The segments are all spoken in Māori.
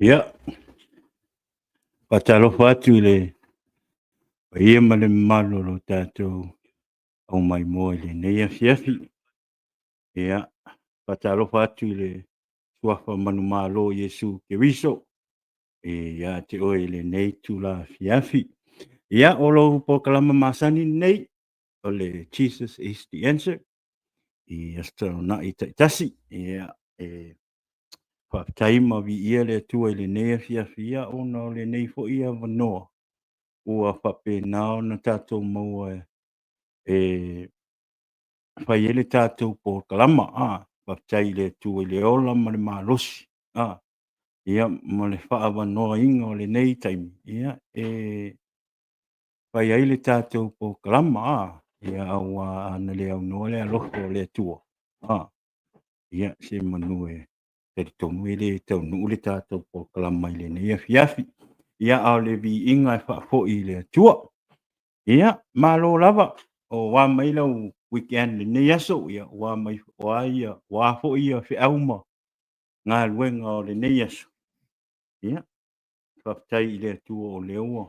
Ia, patalofa atu i le ia ma le malo lo tatou au mai moa i lenei afiafi. Ia, patalofa atu i le suafa manumālō Iesu Keriso. Ia te oe i lenei tulafiafi. Ia, o lou pokalama masani nei, o le Jesus is the answer. Ia astronaʻi taʻitasi. Ia, faapetaima viia le atua i lenei afiafi ia ona o lenei foʻi avanoa. Ua faapena ona tatou maua fai ai le tatou pokalama faafetai le atua i le ola ma le malosi ia ma le faavanoaiga o lenei taimi ia fai ai le tatou pokalama ia aua ana le aunoa le alofa o le atua ia se manu talitonu i le taunuu le tatou pokalama i lenei afiafi ia ao le viiga e faafoʻi i le atua ia malo lava o ua mai lau weekend lenei aso ia ua mai ua ia ua foʻi ia feʻauma galuega o lenei aso ia faafetai i le atua o le ua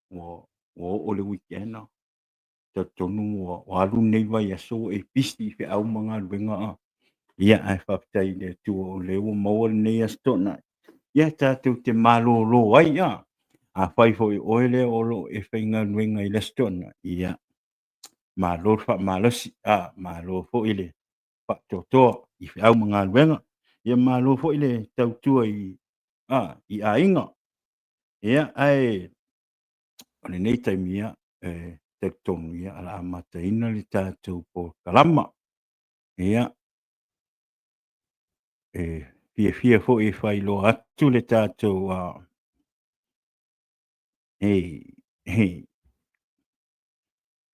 ua oo le weekend tatonu ua alu nei vai aso e pisi i feʻauma galuega ia ae faafetai i le atua o le ua maua lenei aso tonaʻi ia tatou te malōlō ai afai foʻi oe lea o loo e faigaluega i le aso tonaʻi ia malo faamalosi malo foʻi le faatoatoa i feʻauma galuega ia malo foʻi le tautua i aiga ia ae o lenei taimi ia tautonu ia ala amataina le tatou pokalama ia fiafia foʻi e failoa atu le tatou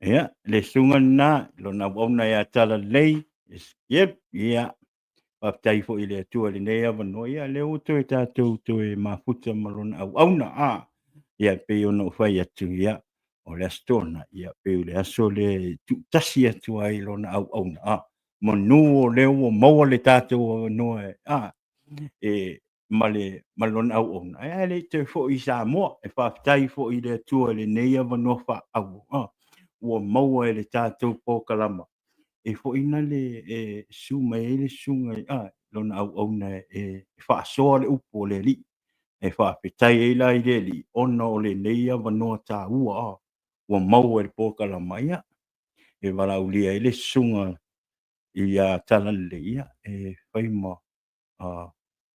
ia le suga lanā lona auauna iā tala lelei escape ia faafetai foʻi le atua lenei avanoa ia lea ua toe tatou toe mafuta ma lona auauna ia pei ona ua fai atu ia o le aso tona ia pei o le aso le tuutasi atu ai lona auauna manu o lea ua maua le tatou avanoa ma lona auauna ae leʻi toe foʻi i Samoa e faafetai foʻi le atua lenei avanoa faaau ua maua e le tatou pokalama foʻi na le suma ai le suga lona auauna e faasoa le upu o le alii e faafetai ai la i le alii ona o lenei avanoa tāua ua maua i le pokalama ia e valaulia ai le suga ia tala lelei ia e fai ma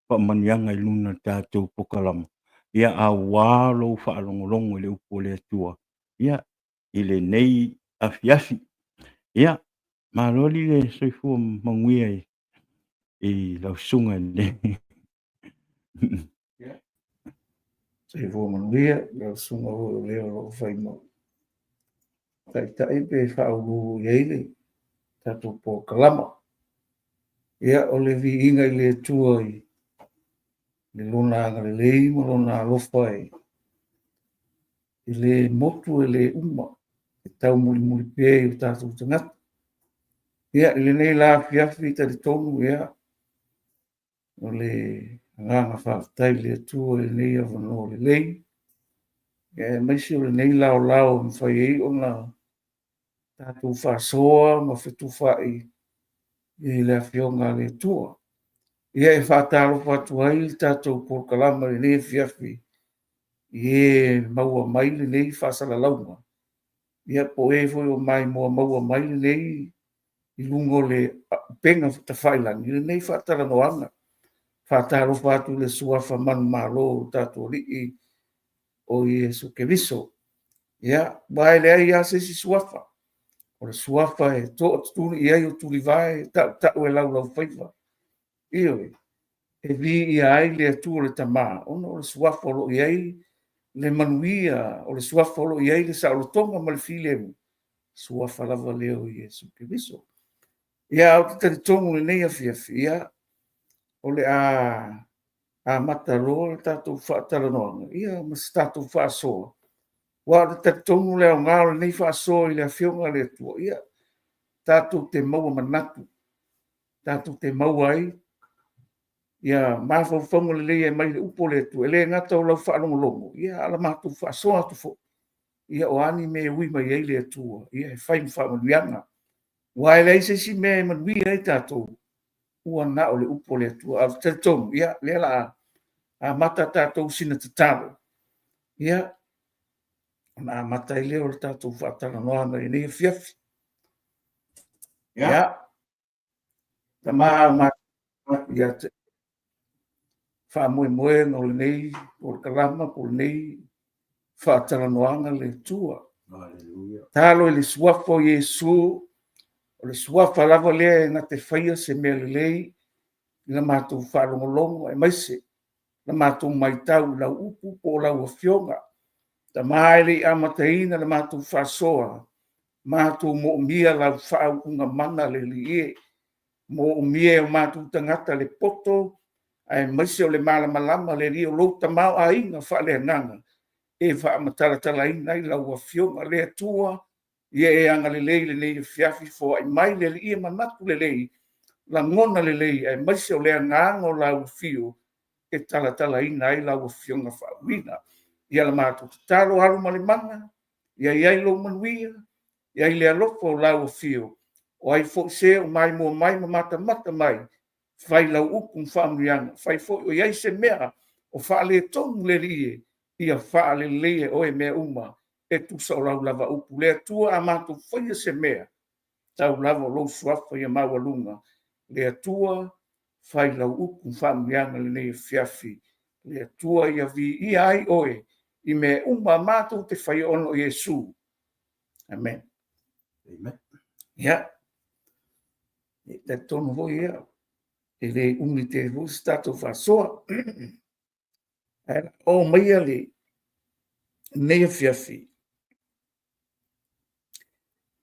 faamaniaga i luna tatou pokalama ia auā lou faalogologo i le upu o le atua ia i lenei afiafi ia maloli le soifua maguia i lausuga lenei soifua manuia lausuga o lea loo faima taʻitaʻi pe faaulū iai le tatou pokalama ia o le viiga i le atua i le lona agalelei ma lona alofa i le motu e le uma e taumulimuli pea i o tatou tagata ia i lenei lafiafi talitonu ia o le agaga faafetai le atua i lenei avanoa lelei e maisi o lenei laolao ma fai ai ona tatou faasoa ma fetufaʻi i le afioga a le atua ia e faatalofa atu ai le tatou polokalama lenei afiafi ie maua mai lenei faasalalauga ia po e foi o mai moa maua mai lenei i luga o le pega tafailagi lenei faatalanoaga faatalofa atu le suafa manumālō tatou alii o Iesu Keriso ia ua e leai iā seisi suafa o le suafa e toʻatutunu i ai o tulivae taʻutaʻu e laulau faiva ioe e viia ai le atua o le tamā ona o le suafa o loʻi ai le manuia o le suafa o loʻi ai le saʻolotoga ma le filemu suafa lava lea o Iesu Keriso ia o te talitogu lenei afiafi ia o le amata loa le tatou faatalanoaga ia ma se tatou faasoa ua o le talitonu le aogā o lenei faasoa i le afioga a le atua ia tatou te maua manatu tatou te maua ai ia mafaufaga lelei e mai le upo le atua e lē gata o lau fa'alogologo ia ala matou fa'asoa atu fo'i ia o ani me ui mai ai le atua ia e fai ma fa'amanuiaga ua e leai seisi mea e manuia ai tatou ua na o le upo le atua a teletonu ia lea la amata tatou sina tatalo ia ona amata i lea o le tatou fa'atalanoaga lenei afiafi ia tamā ia fa'amoemoega o lenei o le kalama po lenei fa'atalanoaga le atua talo i le suafa o iesu o le suafa lava lea e gate faia se mea lelei i la matou fa'alogologo e maise la matou maitau lau upu po o lau afioga tamā e le'i amataina le matou fa'asoa matou mo'omia lau fa'au'uga mana le li'ie mo'omia e o matou tagata le poto ae maise o le malamalama le lia o lou tamao aiga fa'aleagaga e fa'amatalatalaina ai lau afioga le atua ia e aga lelei lenei afiafi foa'i mai le li'ia manatu lelei lagona lelei ae maise o le agaga o lau fio e talatalaina ai lau afioga fa'auina ia le matou tatalo alu ma le maga ia iai lou manuia iai le alofa o lau afio o ai fo'i se o mai mo mai ma matamata mai fai lau upu ma fa'amanuiaga fai fo'i o iai se mea o fa'aletonu le li'ie ia fa'alelei e oe mea uma e tusa o lau lava upu le atua a matou faia se mea tau lava o lou suafa ia maualuga le atua fai lau upu ma fa'amanuiaga lenei afiafi le atua ia vi'ia ai oe i mea uma matou te fai ono o iesu amen ia e tatonu hoi ia e lē umi te vusi tatou fa'asoa o maia le nei afiafi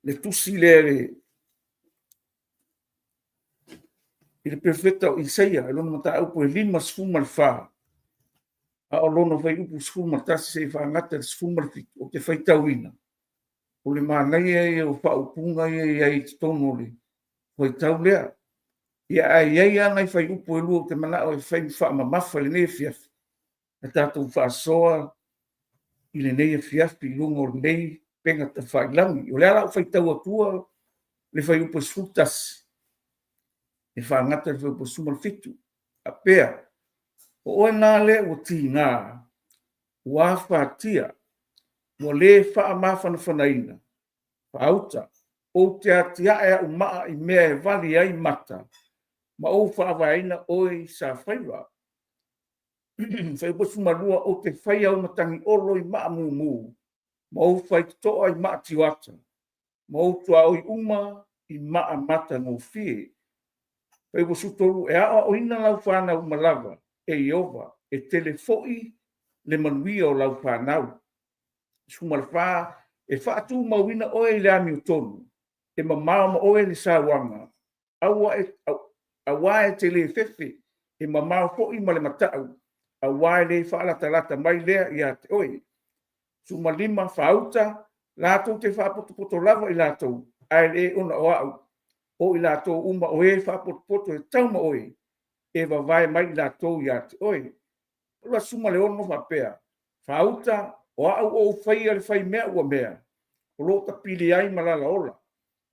le tusi lea i le profeta o Isaia e lona mataupu e 5:14 a o lona fai upu 10 se fa'agata le 10 o te faitauina o le manaia ia o fa'aupuga ia iai totonu o le faitau lea ia aiai ana i fai upu e lua o te mana'o e fai fa'amamafa lenei afiafi e tatou fa'asoa i lenei afiafi i luga o lenei pega tafa'ailagi o le ala o faitau atua le fai upu 10 e fa'agata le fai upu 15 a pea o oe nā lea ua tigā ua fatia ua lē fa'amafanafanaina fa'auta ou te atia'e a'u ma'a i mea e vali ai mata ma ou fa'avaeaina oe sa faiva fai upu 12 o te fai au matagi olo i ma'a mumu ma ou fai toto'a i ma'a tiwata ma ou tua'oi uma i ma'a mata gofie fai upu 13 e a'oina lau fanau ma lava e Iova e tele fo'i le manuia o lau fanau sumalafā e fa'atumauina oe i le amiotonu e mamao ma oe le sauaga auā e tele fefe e mamao fo'i ma le mata'u auā e lē fa'alatalata mai lea iā te oe sumalima fa'auta latou te fa'apotopoto lava i latou ae lē ona o a'u o i latou uma o ē fa'apotopoto e tauma oe e vavae mai i latou iā te oe ola suma le ono fa'apea fa'auta o a'u o faia le fai mea ua mea o lo tapili ai ma lalaola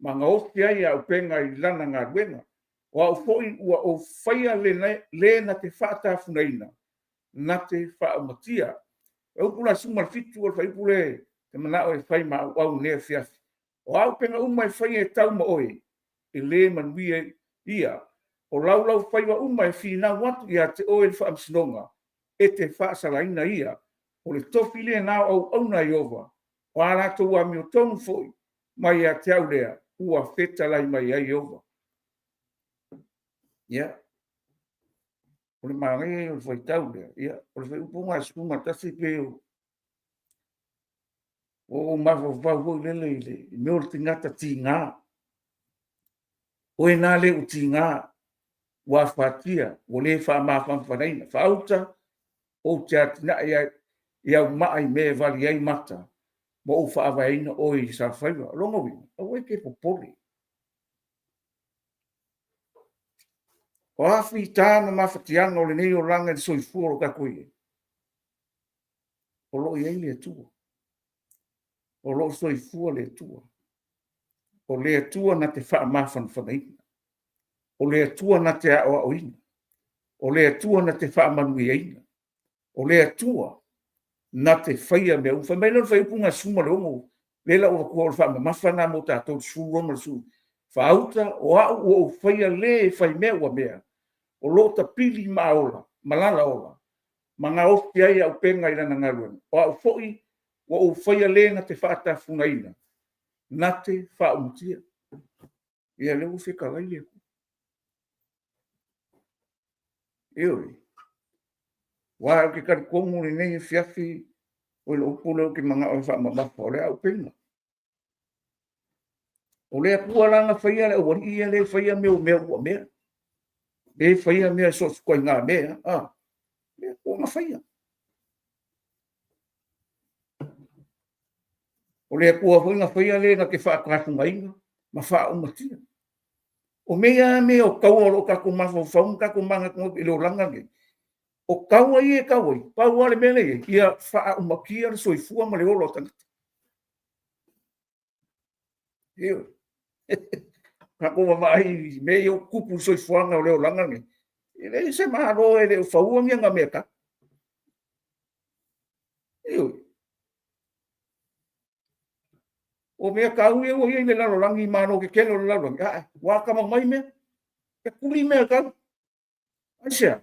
ma gaofi ai a'u pega i lana galuega o a'u fo'i ua o faia lē na te fa'atafunaina na te fa'aumatia e upu la suma le fitu o le faiupu lē te mana'o e fai ma a'u'au nei afiafi o a'u pega uma e faia e tauma oe e lē manuia ia o laulau faiva uma e finau atu iā te oe le fa'amasinoga e te fa'asalaina ia o le tofi lea na au'auna Iova o a latou amiotonu fo'i mai iā te au lea ua fetalai mai ai Iova ia o le magaia o le faitau lea ia o le faiupuga e 10 pe o mafavau fo'i lele i mea o le tagata tigā oe nā lē ua tigā ua fatia ua lē fa'amafamafanaina fa'auta ou te atina'i i au ma'a i mea e vali ai mata ma ou fa'avaeaina oe i sa faiva loga uina auai ke popoli O afi tāna mawhatianga o le nei o langa le soifua o kakoi. O lo iei le tua. O lo soifua le tua. O le tua na te wha mawhanwhanaina. O le tua na te ao aoina. O le tua na te wha manuiaina. O le tua na te whaia mea uwha. Mai lor whai upunga suma le ongo. Lela o kua o wha mawhana mo tātou suroma su. Whaauta o au o whaia le whai mea ua mea. O lota pili maola, malala ola. Manga ofi ai au penga ila na ngaruan. O au foi, o whaia le na te whaata fungaina. Na te whaumutia. Ia leo whika lai leo. Eoi. Wa au ke kari kongu ni nei fiafi o le upu leo ki manga o wha mamafa o le au penga. O le akua langa whaia le o wani ia le whaia mea o mea ua mea. E whaia mea so skoi ngā mea. Mea o ma whaia. O le akua whainga whaia le na ke whaakatunga inga. Ma wha umatia. O mea mea o kaua o kako mawha whaung kako manga kong i leo langa nge. O kaua i e kaua i. Pau ale mele i. Ia wha umakia le soifua ma le olo tangata. Eo. Kako mawai me o kupu soifuanga o leo langa nge. Ele se maharo e leo whaua mia ngā mea ka. Eo. O mea kau e o i me lalo langi mano ke kelo le lalo. Waka mai mea. Ke kuli mea kau. Aisea.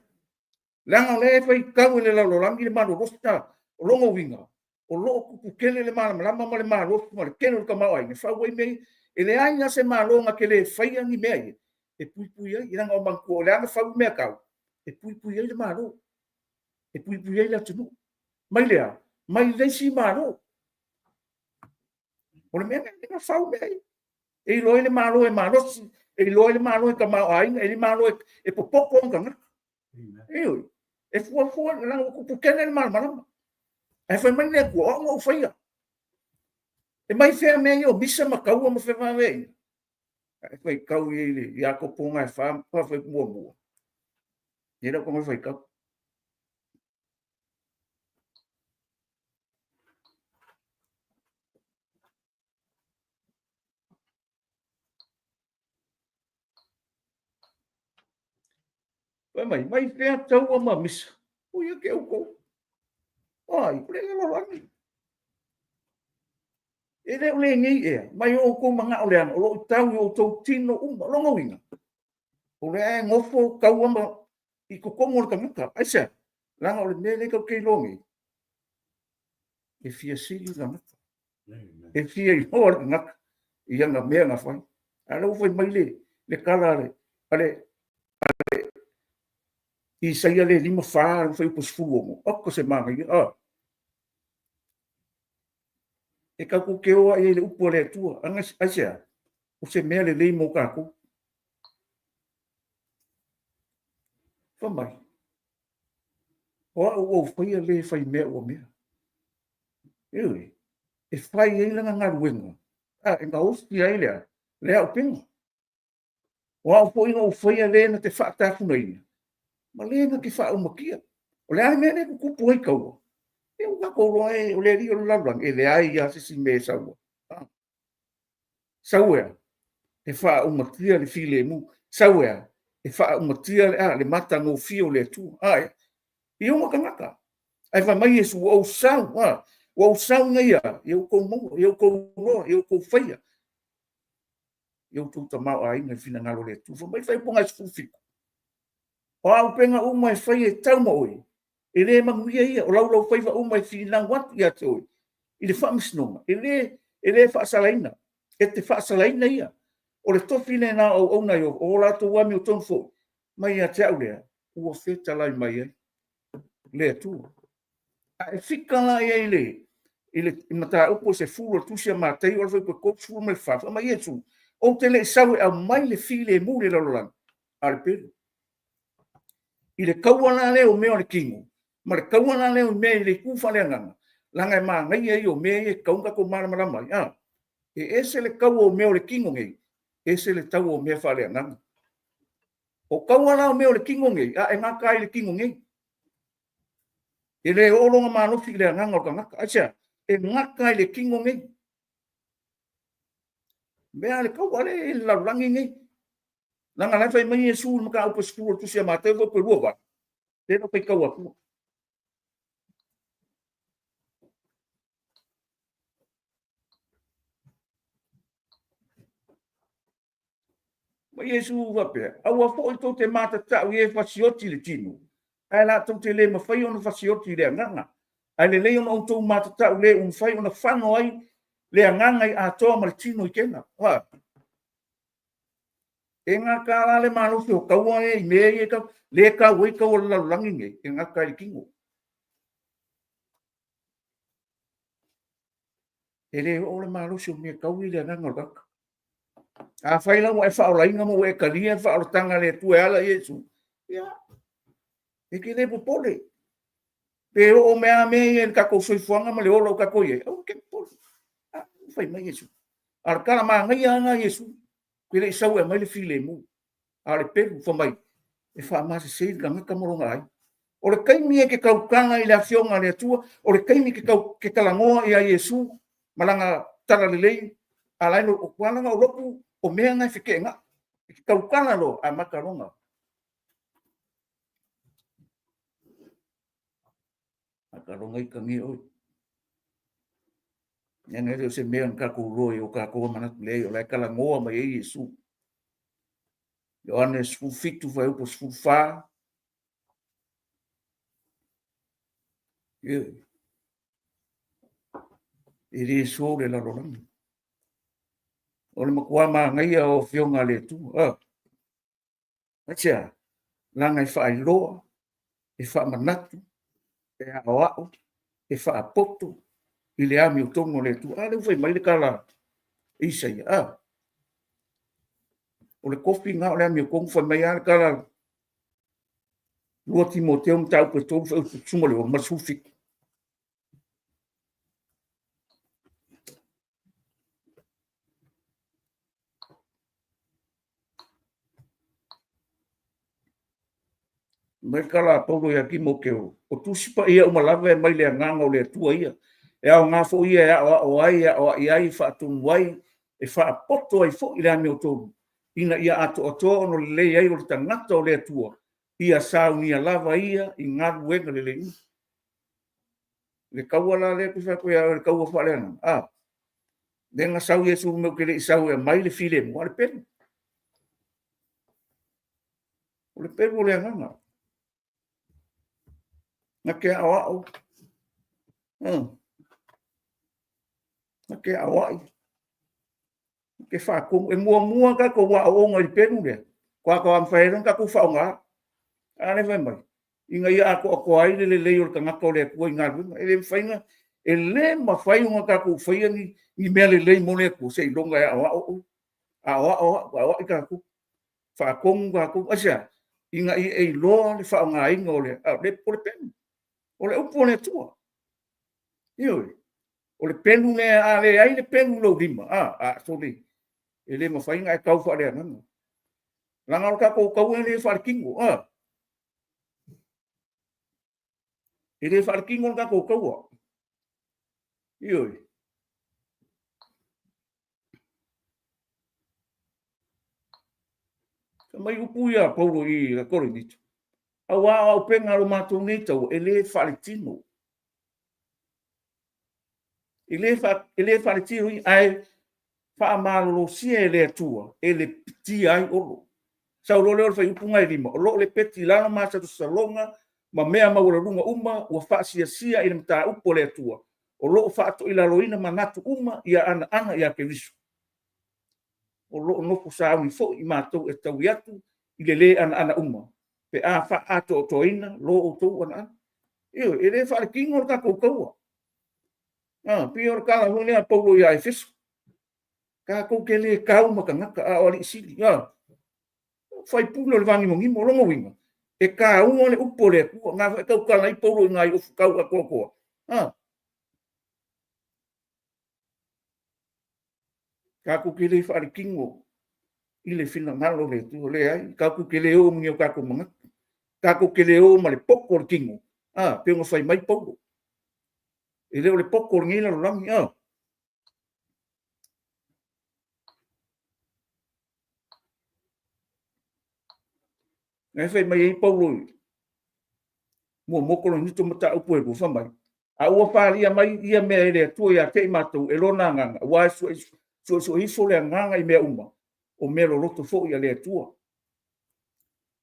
Langa le fai kau le lalo langi le mano rosta. O longo winga. O loo kupu kele le mana malama ma le mano rosta ma le kelo le kamau ai. Ne whau ai mei. E le aina se malo nga ke le whai angi mea i. E pui pui ai. Iranga o manko o le ana whau mea kau. E pui pui ai le malo. E pui pui ai le atunu. Mai lea. Mai leisi malo. O le mea nga whau mea i. E loi le malo e malosi. E loi le malo e kamau ai. E le malo e popoko o nganga. Eoi. E fua fua le langa kupu kele le malo malama. E whai mai le kua o whaia. E mai whea mea i o misa ma kaua ma whea mea i. E whai kau i le i ako ponga e wha whai mua mua. E rau kama whai kau. Wai mai whea tau o ma misa. Ui a ke au kou. Ai, kule e lorangi. E reo le ngi e, mai o kou manga o leana, o lo tau i o tau tino umba, longa winga. O le e ngofo kau ama i kokongo le kamuka, aisa, langa o le mele kau kei longi. E fia sili la mata. E fia i hoa le ngaka, i anga mea nga whai. Ale ufai mai le kala ale, i saia le lima whaa, ufai upos fuongo, oko se manga i, e kako ke oa i le upo le tua, anga aisea, o se mea le leimo kako. Whamai. Oa o whaia le whai mea o mea. Ewe, e whai e langa ngā ruenga. E ngā osti ai lea, lea o penga. Oa o poinga o whaia le na te whaatafuna ina. Ma le na ki wha umakia. O le ai mea ne kukupu ai kaua. E o kako roa e o le rio lalang, e le ai a sisi me saua. Saua, e wha umakia le file mu. Saua, e wha umakia le mata ngō fio le tu. I o makangaka. Ai wha mai e su o sau, o sau ngai a, e o kou mongo, e o kou roa, e o kou whaia. E o kou tamau a inga fina ngalo le tu. Wha mai whai ponga e sfufiku. O au penga uma e whai e tau ma oi. E le manguia ia, o lau whai wa uma e fina wat ia te oi. I le whamisnonga. E le whaasalaina. E te whaasalaina ia. O le tofine na au auna i o lato wami o tonfo. Mai a te au lea. Ua wheta lai mai ai. Lea tu. E whika la ia i le mata upo se furo tusia mātei o le whai kop furo me whafa. Mai e tu. O te le sawe au mai le file mu le lalolang. Ale peru. I le kauana leo mea o le kingo. Ma le kauana leo mea i le kufa le anganga. Langa e maa ngai e o mea e kaunga ko maramara mai. E ese le kau o mea o le kingo ngei. Ese le tau o mea wha le anganga. o kaua o meo le kingo ngai a e ngaka le kingo ngai e le olonga manofi le nganga o kangaka acha e ngaka le kingo ngai mea le kaua le la langi ngai langa lai fai mai Yesu maka o pasku tu sia mate vo pe ruwa te no pe kaua ku mai Yesu va pe au a fo to te mata ta u e fasioti le tinu ai la to te le mafai ona fasioti le nganga ai le leon o to mata ta u le fai ona fano ai le nganga i a to ma le tinu i kena wa e ngā kāra le manufi o kaua e i mea i ka le ka wei ka o la langi nge e ngā kai kingo. E le o le manufi o mea kaui le ngā ngoraka. A whaila mo e whao lainga mo e karia whao tanga le tu e ala Yesu. Ia. E ke le popole. Pe o mea mea e kako soifuanga ma le olo kako ye. O ke popole. A whai mai Yesu. Arkana maa ngai anga Yesu. Kile isau e mai le file mu. A le peru whamai. E wha masi sei ka ngaka moronga ai. O le kaimi e ke kaukanga i le afionga le atua. O le kaimi ke kalangoa i a Yesu. Malanga tara le lei. A laino o kuananga o lopu o mea ngai whike nga. Ke kaukanga lo a makaronga. Makaronga i kangi oi. Yang itu se mean ka ko roi o ka ko mana le o la kala ngoa mai Yesu. Yohanes fu fitu vai o fu fa. Iri so le la rolang. O le makua ma ngai o fionga le tu. Acha. La ngai fa i loa. E fa manatu. E awao. E fa apoto. I le ami o tongo le tu. Le fai mai le kala. Isa ia. O le kofi nga o le ami o kongu fai mai ale kala. Lua Timoteo mtau pe tau fai sumo le o masufik. Mai kala paulo ia ki mo ke o tusipa ia uma lava e mai le nganga o le tua ia. E au ngā fo ia e o ai fa atu wai e fa poto ai fo i le ami o tolu. Ina ia ato ato no le ai o le tangata o le tua. Ia sau nia lava ia i ngā ruenga le le. Le kaua la le kusa ko ia le kaua fa le ana. Denga sau Yesu me ke le sau e mai le file mo le pen. O le pen o le nganga. Na ke awao. Na ke awai. Ke fa ko e mua ka ko wa o ngai penu le. Kwa am fa ka ku fa nga. Ale vai mai. Inga ia ko ai le le o ka ngako le ko inga e fainga e le ma fai unha ka ku fai ni me le mo le ku sei longa awao. Awao ka ku fa ko nga ku asia. Inga e lo le fa nga inga le le por penu. O le upo le tua. Ioi. O le penu ne ale ai le penu lo rima. So le. E le mawhainga e kau whare ananga. Langa o kako kau e le wharekingo. E le wharekingo o kako kau. Ioi. Ka mai upu ia paulo i a kore nitu. Au penga lo mātou nei tau e le wharetino. E le wharetino i ai whaamalo sia e le atua. E le piti ai olo. Sau lo leo fai upunga i rima. O lo le peti lana masa tu salonga. Ma mea maura runga uma. Ua wha sia i le mta upo le atua. O lo wha ato ila loina manatu uma. Ia ana ia ke risu. O lo noko sāwi fo i mātou e tau iatu. I le ana uma. Pe a wha ato o toina. Lo o tau ana. Io, e le wha kingo o kako kaua. Pia o kala hone a paulo ia e fisu. Kako ke le kau maka ngaka a ori sili. Fai pulo le vangi mongi mo longo winga. E ka ungo le upo le ku nga e kau kala i paulo ngai o kau ka koko. Ka ku ki le fari kingo. i le finagalo le tu le ai kaku ke le o mio kaku manga kaku ke le o ma le poko le kingo pe ngo fai mai poko i le poko le ngila lo langi ngai fai mai ai poko mo moko lo nito mata upu e ko fa mai a ua falia mai ia mea ele tu ia te matou e lona nganga wa so i fo le nganga i mea uma o mea lo roto fo ia le tua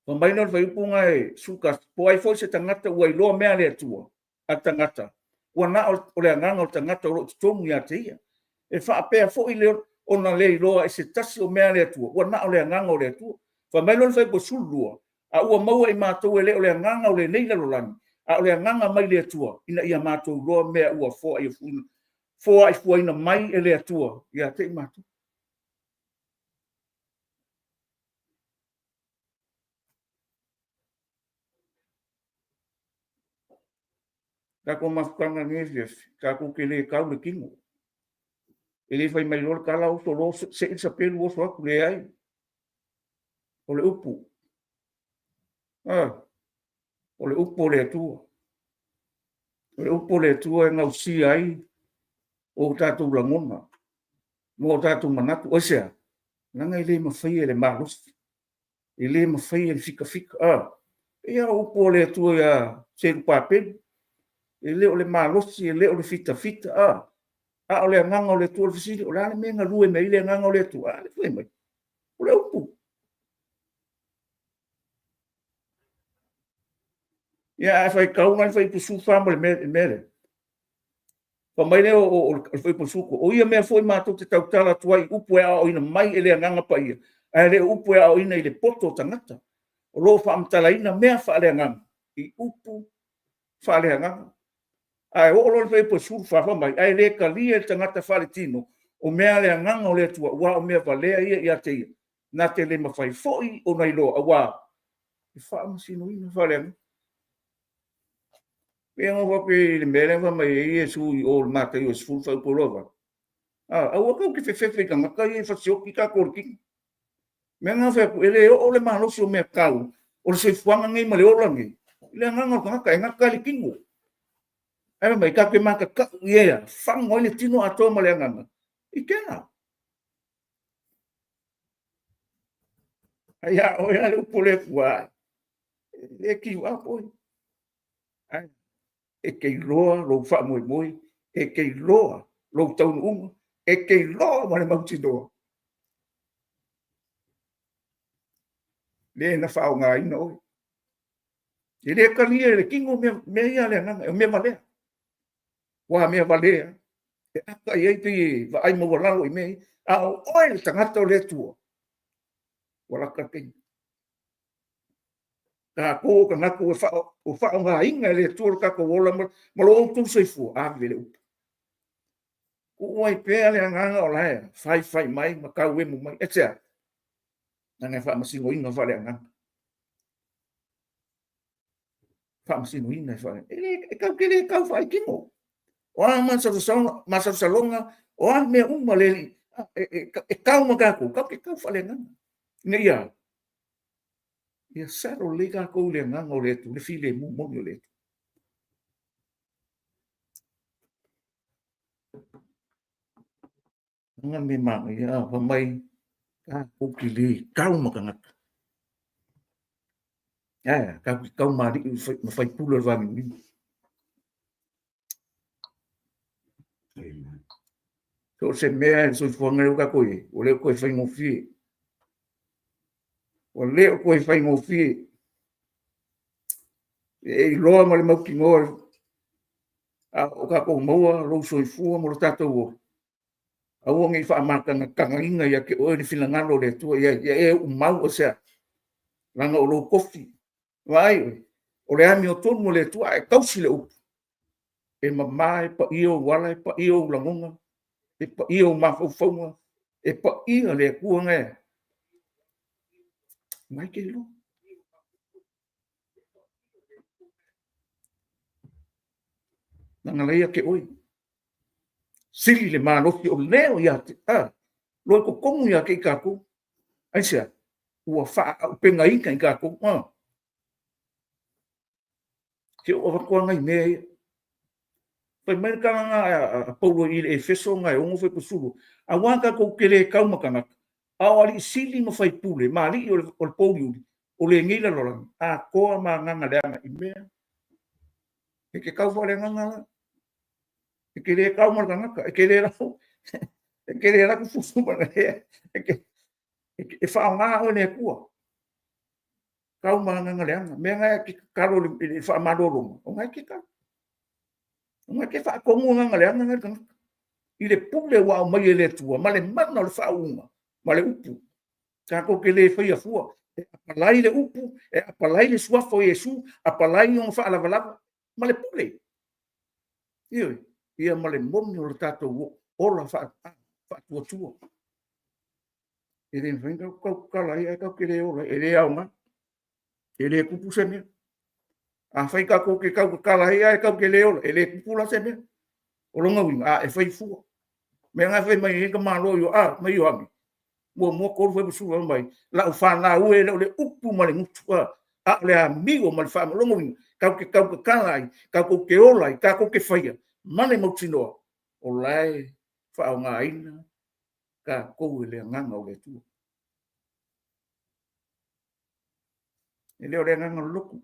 pa mai no vai punga e suka po ai fo se tangata ua i loa mea le tua a tangata ua na o le nganga o tangata o roto tomu ia te ia e fa apea fo i le ona le i loa e se tasi o mea le tua ua na o le nganga o le tua pa mai no vai po sulua a ua maua i matou e le o le nganga o le nei lo lani a o le nganga mai le tua ina ia matou loa mea ua fo ai funa fo ai fo ina mai e le tua ia te matou ka ko mafukanga ngefias ka ko ke le kau le kingo ele fai mai lor kala o so lo se sa pelu o so aku le ai o le upu o le upu le tua o le upu le tua ngau si ai o tatou langona mo tatou manatu o sea nanga ile mafai ele malos ile mafai ele fika ia upu le tua ia se papen ele o le malos ele o le fita o le nganga o le tua fisili o le menga lue me ile nganga o le tua le foi mai o le upu ia fai kau mai fai pusu famo le mere pa mai le o fai pusu ko o ia me foi matou te tautala tuai upu e o ina mai ele nganga pa ia a le upu e o ina ile poto tangata o lo fa amtala ina mea fa le nganga i upu fa le nganga ai o lo fai pusu fa mai ai le kalia tangata fa le tino o mea le nganga o le tua wa o mea valea ia te ia na te le mafai foi o nai lo wa i fa masino ina fa le nganga e ngo pe le mele va mai e su o mata io su fa po lova o ko ki fe ka maka e fa sio ki ka korki me nga fe ele o le malo sio me kau o se fuanga ngai male o langi le nga nga ka le kingo ai mai ka ke maka ka ye fa ngo le tino ato male nga i kena ai o ya le pole fua e ki wa po ai e ke loa lo fa moi e ke loa lo tau e ke loa ma le mauti do le na fa nga ino e le ka lia le kingo me ia le nga me vale wa me vale e aka ye ti va ai mo la o me a o e tangata le tu wala ka ke ka ko ka na ko fa nga inga le tu ka ko wala mo lo tu se fu a vele o ai pe le nga o la fai mai ma ka we mo mai etsa na fa masingo inga fa le nga fa masingo inga fa e ka ke le ka fa kingo o masa salonga o me uma le e ka uma ka ko ke ka fa le nga ngia ia saro le ka ko le nga o le tu le file mo le nga me ma ia va mai ka ko ki le ka uma ka ngata ka ma di fai pulo va mi so se mea so fonga ka ko o le ko fai mo fi o le ko fai mo fi e loa ma le mau ki ngor o ka ko mo lo so fu mo tato o a o ngi fa ma ka inga ya ke o ni fina ngalo le tu ya e o mau o se langa o lo kofi vai o le ami o tonu mo le tu e kausi le o e mamai pa io wala pa io langonga e pa io ma fo e pa io le kuanga mai ke lo nanga leia ke oi sili le mano ki o leo ia lo ko komu ia ke ka ku ai sia ua fa penga inga ka ko ke o ko ngai me pa mai ka nga po i feso ngai o fe pusulu a wanga ko kele ka makanga a ali sili mo fai pule mali o po o le ngi la lo a ko ma nga le i me ke ka fo le nga ke le ka mo nga ke le ra ke le ra ku fusu ma ke fa nga o le ku ka ma nga le me nga ki ka lo le fa ma lo o nga ki ka nga ke fa ko nga le nga i le pule wa mai le tua ma le mana le fa uma ma le upu ka ko ke le fa ia fua apalai le upu apalai le suafo Yesu apalai on fa la ma le pule ia ma le momi o le tatou ola fa tua e le venga ko kala ia ka ke le ola e le aunga e le kupu sene a fai ka ko ke ka kala ia ka ke le ola e le kupu la sene o longa winga e fai fua me nga fai mai ka malo yo mai yo ami mo ko foi su mai la u fa na u le upu ma le mutu le amigo ma le fa longa winga ka kala ka ko ke ola ka ko ke fai mane mo tino o lai fa nga ina ka ko le nganga o le tu ele o le nganga luku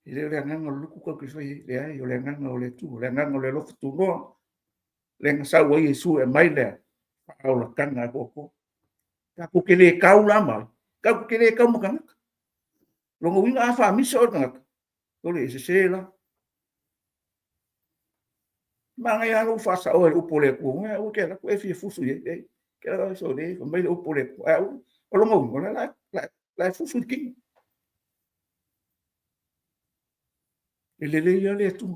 ele o le nganga luku ko ke fai le ai o le nganga o le tu le nganga o le lofu tu no le ngasa o Yesu e mai le fa o la kanga ko ka ko ke le ka ulama ka ko ke le ka mo kanga longa winga afa mi so kanga ko le se la manga ya no fa sa o pole ko o ke la ko e fi fusu ye ke la so de mai o pole ko o longa winga la fusu ki ele le ya le tu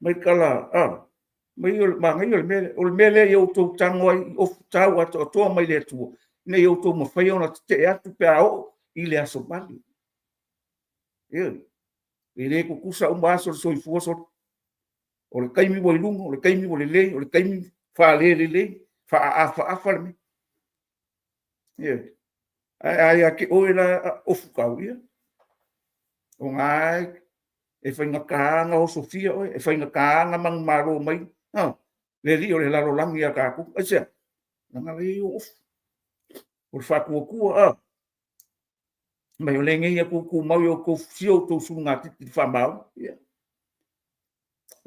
mai kala mai o manga o mele yo to tango o tawa to mai le tu ne yo to mo fai ona te atu pe ao i le aso mali ele ko kusa o maso so i fuoso o le kaimi bo lungo o le kaimi bo le o le kaimi fa le fa a me ai ke o ela o fukau ia o ngai e fai nga kaanga o Sofia o e fai nga kaanga mang maro mai le ri o le laro langi a kaku asia nga le o fa ku mai o le ngi ku mau yo ku fio to su nga ti fa mau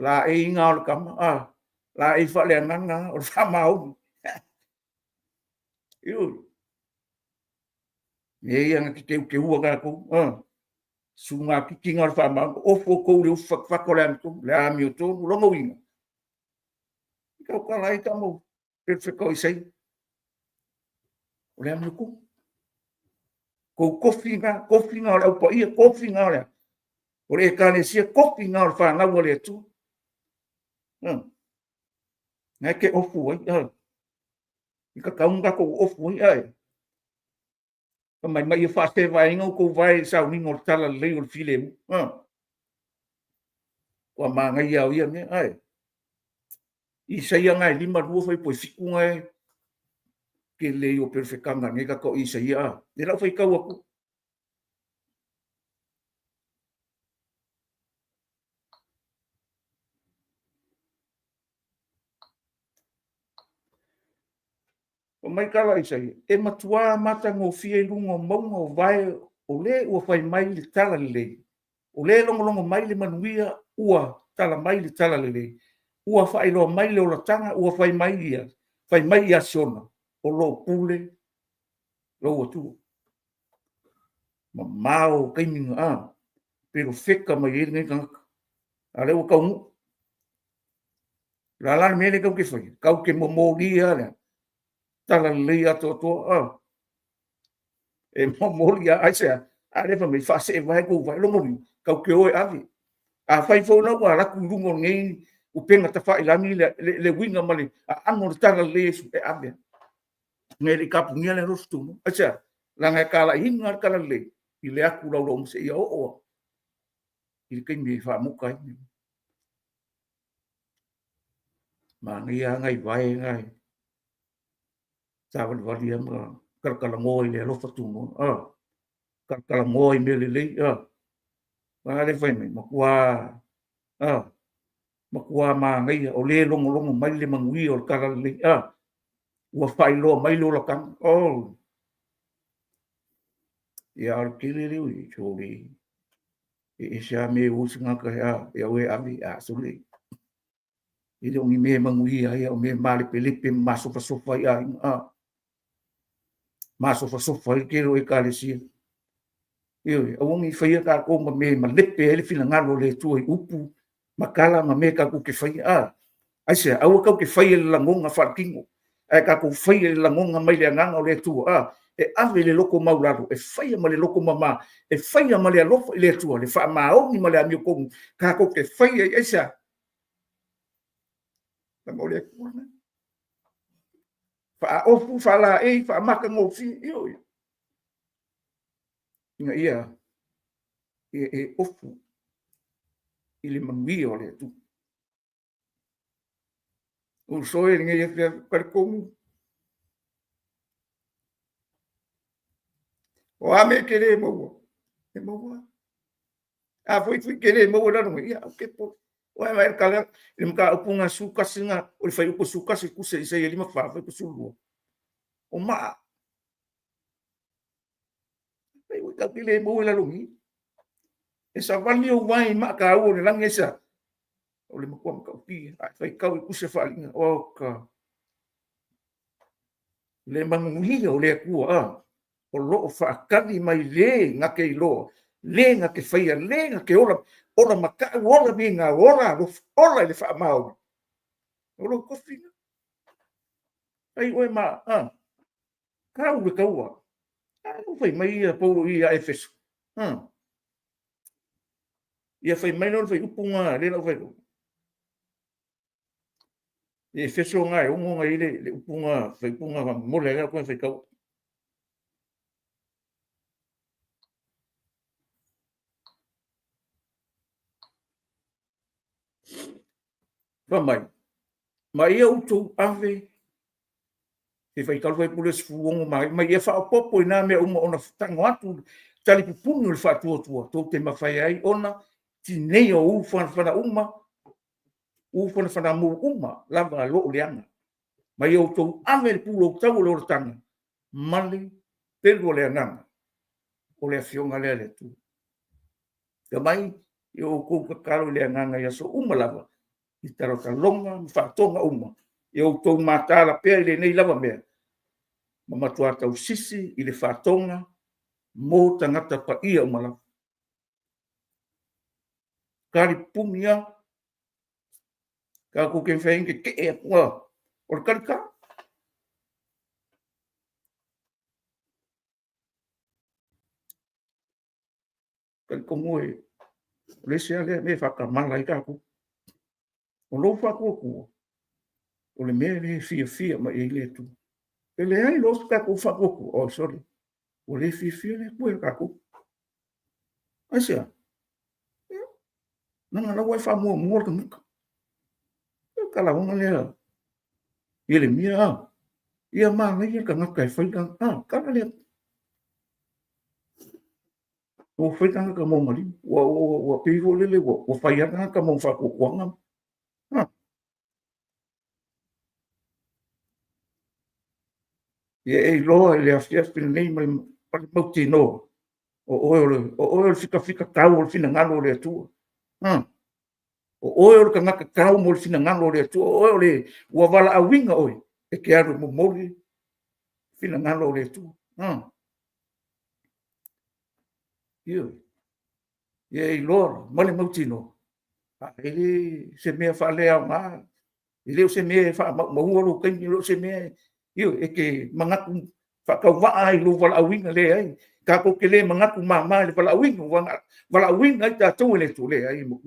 la e nga o kam la e fa le nga o fa mau yo e yang ki ke ua ka ku sunga ki kinga o fa mau o fo ko le fa ko le tu le ami o to longo winga ka ka lai ka mo perfecto i sei o le ami ku ko kofinga o le po ia kofinga o le o le kane sia kofinga o fa na o le tu na ke ofu ai ka kaunga ko ofu ai mai fa te vai ngo ko vai sa ni ngor tala le o filem ko ma ngai ia me ai i sei ngai lima dua foi po fiku ngai ke le o perfecanga ngai ka ko i sei e la foi ka aku o mai ka lai sei e matua mata ngo fie lungo mongo vai o le o fai mai le tala le o le longo mai le manuia ua tala mai le tala le ua fai lo mai le o la tanga ua fai mai ia sona o lo pule lo tu ma mau kai mi pero feka mai ngai ka ale o kau la me le kau ke foi kau ke mo dia le tala le to e mo dia ai se ale fa me fa se vai ko vai lo mo kau ke oi avi a fai fo no wa la ku lungo ngai o penga ta fai la mi le winga male a amo tala le su e avi ngai le kapu ngai le rostu acha la ngai kala hinga kala le i le aku lo se ia o i kai mi fa mo kai mà ngia ngai vai ngai sa van dia ma kala ngoi le lo fatu no kala ngoi me le ma le vai me ma kwa ma ngai o le longo mai le mangui o kala le ua fai lo mai lo la kan ya ar kile le ui chori e sha me usinga ka ya we ami a suli i le ngi me mangui ai o me male pelipe maso fa sofa ya maso fa sofa ke ro e kale si yo o ngi fai ka ko me ma lepe ele fina ngalo le tu i upu makala ma me ka ku ke fai ai se au ka ke fai le langonga fa kingo ai ka ku fai le langonga mai le nganga o le tu e ave le loko maularo e fai ma le loko mama e fai ma le lofo le tu le fa ma o ni ma le ami ko ka ko ke fai ai sa la mo le ku na fa ofu fa la e fa maka ngo fi yo nga ia e ofu ili mangi o le tu o so e ngai e ka ko o ame ke le mo e mo foi que le mo la no ia ke po o mai kala im ka upunga suka singa o fai ko suka se ku se ele ma fa foi ko sulu o ma ai o ka ke le mo la lungi e sa vali o vai ma ka o le lang esa o le mo ko ka pi ai fai ka ku se fa linga o ka le mangi o le ku o lo fa kali mai le nga ke lo le nga ke fai le nga ke ora maka ora binga ora le fa mau o lo ko fina ai o ma ka u ka u não fai mai po ia efes ia fai mai no fai upunga le no fai e feso ngai o ngai le upunga fai upunga mo le ko fai ka va mai ia utu ave e fai tal fai pules fuongo mai ia fa popo ina me ona tango atu tali pupungu le fa tu te mafai ai ona ti nei o u fa uma u fa mu uma lava lo leanga mai o to ame pulo tau lo tanga mali pelo le nanga o le fionga le tu ke mai yo ko ka karo le nanga ya so uma lava i taro ka longa fa tonga uma yo to mata la pe le nei lava me ma tua tau sisi i le fa tonga mo tangata pa ia uma lava kari pumia ka ko ke feng ke e o kari ka kari ko mo le se ale me fa ka mala i ka ko o lo fa ko o le me le fia ma i le tu ele ai lo ka ko fa ko o sorry o le fia le ko ka ko asia nanga na wa fa mo ka muka ka la mo le ele mia ia ma ngai ka ngaka fa ka le o foi tanga ka mo mali o pe vo le o fa ia ka mo fa ko kwanga e lo le afia pin nei mai pa mo tino o fica tau o fina ngalo le tu o ka ngaka tau mo fina ngalo le tu o le o vala a winga oi e ke aro mo mori fina ngalo le tu io e lor male mo tino ele se me fa le ma ele se me fa mo lo ken lo se me io e ke mangaku fa ka wa ai lo vala a winga le ai ka ko ke le mangaku mama le vala a winga vala a winga ta tu le tu le ai mo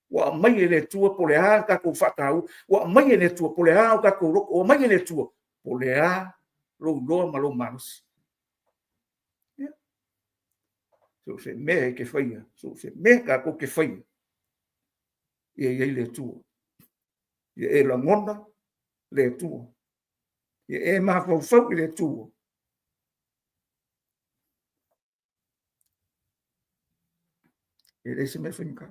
wa mai le tu po le a ka ko fa ka wa mai le tu po le a ka ko o mai le tu po le a lo ma lo manus so se me ke faia so se me ka ko ke faia e le tu ia e lagona le atua ia e mafaufau i le atua e le se me whainka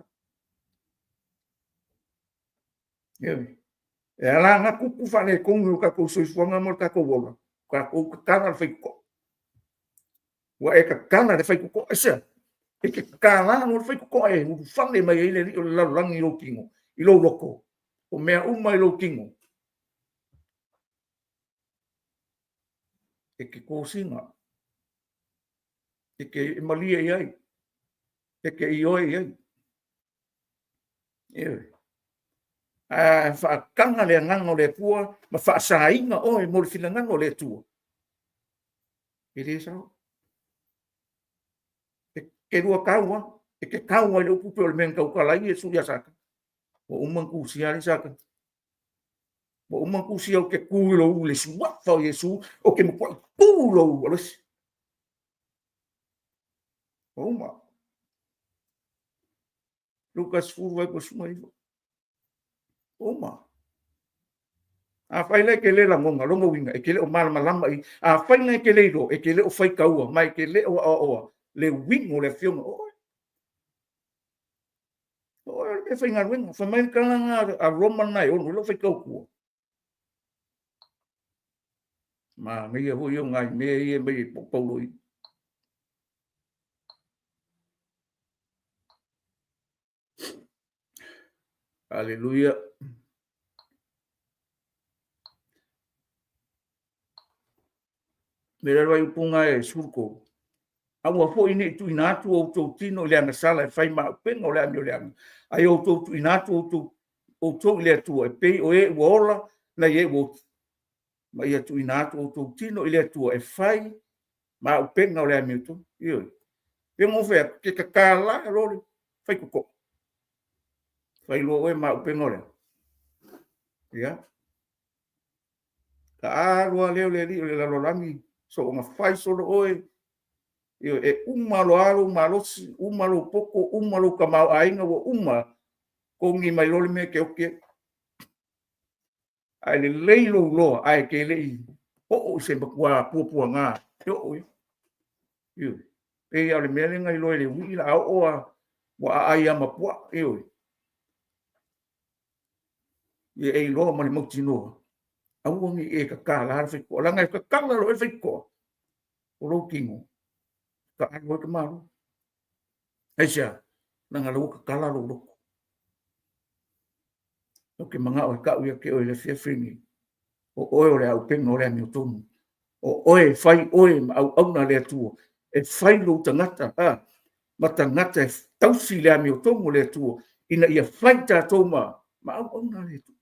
e ala nga kuku whane kongu ka kou soifuanga mo ka kou wola ka kou kakana le whaiko wa e kakana le whaiko esa e ke kakana mo le whaiko e uru whane mai e le rio le lalangi o kingo i lo loko o mea uma i lo kingo e ke kōsinga e ke malia iai e ke ioe iai whaakanga le nganga o le pua, ma whaasainga o e mori whina nganga o le tua. E re sao? E ke rua kaua, e ke kaua le upupe o le menga kau kalai e suya saka. O umang kusia le saka. O umang kusia o ke kuilo u le suwafa o Yesu, o ke mkwa kuilo u alesi. O uma. Lukas furu vai ko suma iwa. O uma. A faile ke le la ngonga longo winga e ke le o mala malama i a faile ke le ro e ke le o fai kaua mai ke le o le wingo le fionga o e fai nga winga fa mai kanga a roman nai o lo fai kau ku ma me ho yo ngai me e me paulo i Haleluya. Mera vai punga e surko. Awa fo ini tu inatu o to tino le ana sala e fai ma penga o le ami o le ami. Ai o to inatu o to le tu e pe o e wola na ye wo. Ma ia tu inatu o to tino le tu e fai ma o penga o le ami to. Io. Pe mo fe ke kakala lo fai ko. Fai lo e ma o penga o le. Ia. Ka arua leo le la lo lami so nga fai so oe io e umalo alo malosi umalo poko umalo kamau ainga wo uma kongi mai lo me ke oke ai le leilo lo ai ke le o se bakwa pupu nga yo io e ya le mele ngai lo le wi la o wa ai ama po io e lo mo mo tino au ngi e ka kala fe ko la ngai ka kala lo fe ko o lo kingo ka alo ke maru aisha na ngalo ka kala lo o ke manga o ka uia ke o le fia fringi o oe le au penga o le ami o tomu o oe fai oe au au na le tua e fai lo tangata ma tangata e tausi le ami o tomu le tua ina ia fai ta toma ma au au na le tua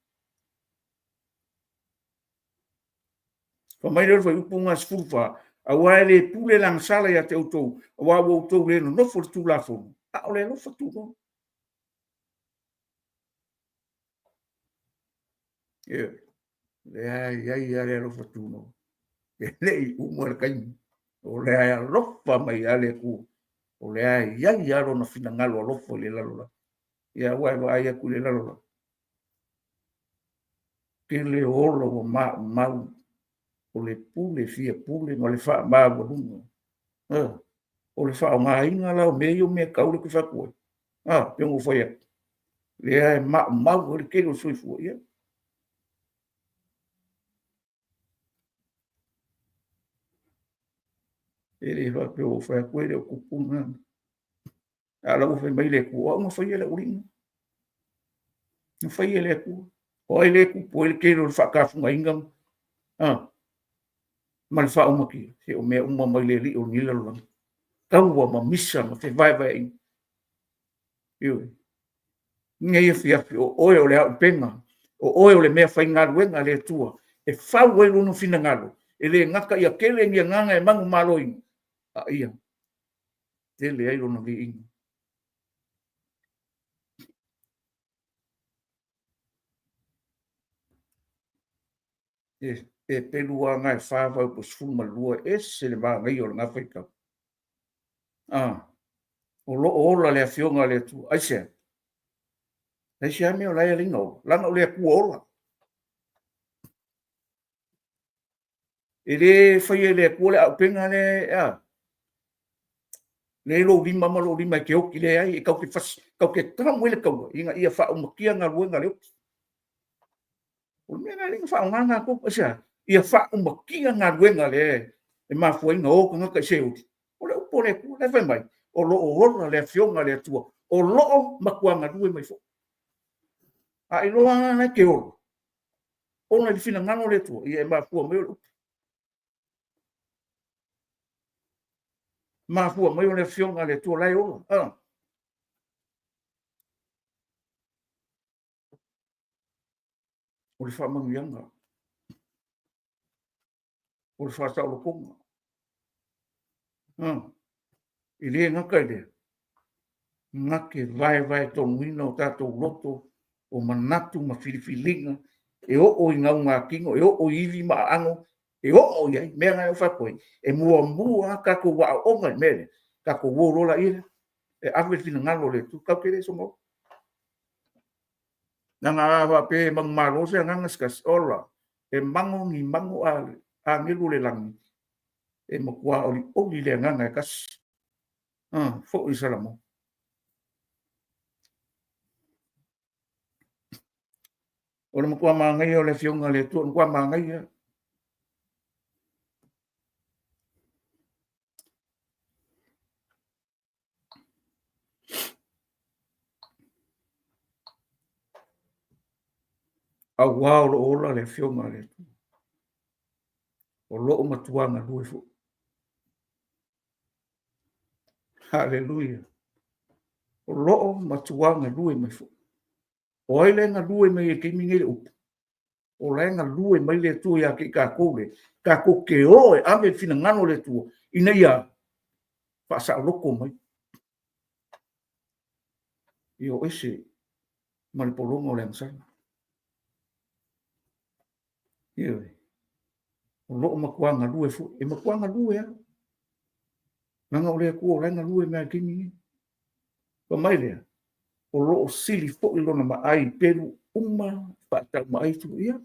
fa mai le fai upunga sfufa a wai le pule lang sala ya te utou a wa wo utou le no for tu la fo a o le no for tu no le ai le no for tu no le umar kai o le ai lofa mai ale ku o le ai ia ro na fina ngalo lofo le lalo ia wai ai ku le lalo ke le olo ma o le pule fia pule ma le fa ma volume o le fa ma inga la me yo me ka o ku fa ku pe mo foi le ai ma o le ke lo sui fu ia ele va pe o fa ku le ku punga ala o fe mai le ku o mo foi le uringa no foi le ku o ele ku po ele ke lo fa ka fu inga mal fa o maki se o me uma mai le li o ni lo ka wa ma misa ma te vai io ngai fia o oe o le penga o oe o le mea fai ngā ruenga le tua e whau e lunu fina ngalo e le ngaka ia kele ngia nganga e mangu maloi a ia te le ai lunu li inga e pelua ngai whawa po sfuma lua e se le maa ngai o le ngawhai kau o lo ola le fionga le tua aise me o lai lingo langa o le ku ola ele fai le kule au penga le le lo lima ma lo lima ke o ki le ai kau ke fas kau ke tra mo le kau inga ia fa o kia nga luenga le o me na ling fa nga ko sia ia fa o kia nga luenga le e ma foi no ko nga ka se o le po le ku le vai mai o lo o le fionga le tua o lo ma kwa nga due mai fo a i lo nga ke o ona di fina ngano le tua ia ma fu me ma fu me le fionga le tua lai o o le fa mangianga o le fa sa lo konga i le nga kai le nga ke vai to ngino tato loto o manatu ma filifilinga e o i ngā kingo e o iwi ma ango e o ia mea ngai o whakoi e mua ka ko wa o ngai mele ka ko wo rola ira e awe fina ngalo le tu kau kere songo na ngā wa pe mang malo se nganga skas ola e mango ni mango a ngilu le langi e makua oli le nganga kas fo i salamo o le makua mangai o le fionga le tu makua mangai ia a wao lo ola le fionga le tu o lo matuanga lui fo haleluia o lo matuanga lui mai fo o ai le nga lui mai ke mingi le upu o le nga lui mai le tu ya ki ka ko ke o e ame fina ngano le tu ina ia pa sa loko mai io ese mal polongo le nsa io o lo makuanga lui fo e makuanga lui ya nga o le ku o le nga lui mai ke mingi ko mai le o lo sili fo i lona mai pelu uma pa mai tu ia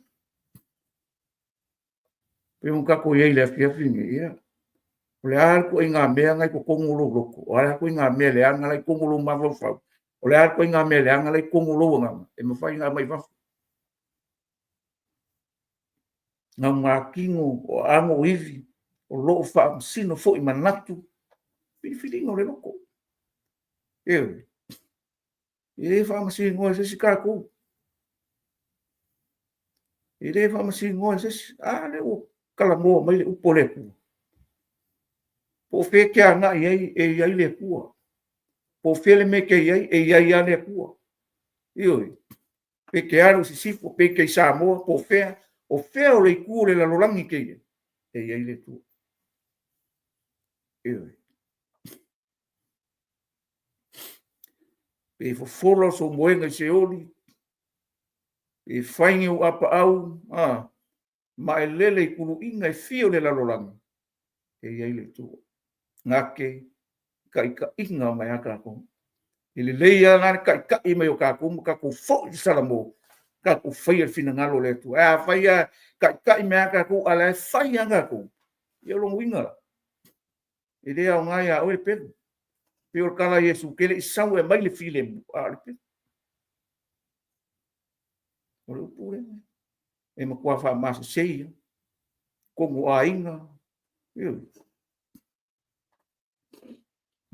pe un kako ye le fiafi ni ia o le ar ko inga mea ngai ko kongulo loko o le ko inga mea le anga lai kongulo ma fa o le ar ko inga mea le anga lai kongulo nga e ma fai nga mai fa nga kingo o ango ivi o lo fa sino fo i manatu fili no le loko e fa ma singo se sikako e fa ma singo se le o kala mo mai le upole ku po fe ke ana e ai le ku po fe le me ke ai ai le ku pe ke alu si po pe ke sa mo po fe o le ku le la lolangi ke e ai le ku pe fo folo so moenga se oli e faingi o apa au ma e lele i kulu inga e fio le la lolangi e ai le tu ngake ka inga mai aka ko ile leia na ka i mai o ka ko fo i salamo ka ko fai fina ngalo le tu fai ka i mai aka ko ala fai anga ko yo lo winga ile au ngai a o pe pe o kala Yesu ke le sau e mai le file o le pure e ma kwa fa ma se ko mo ainga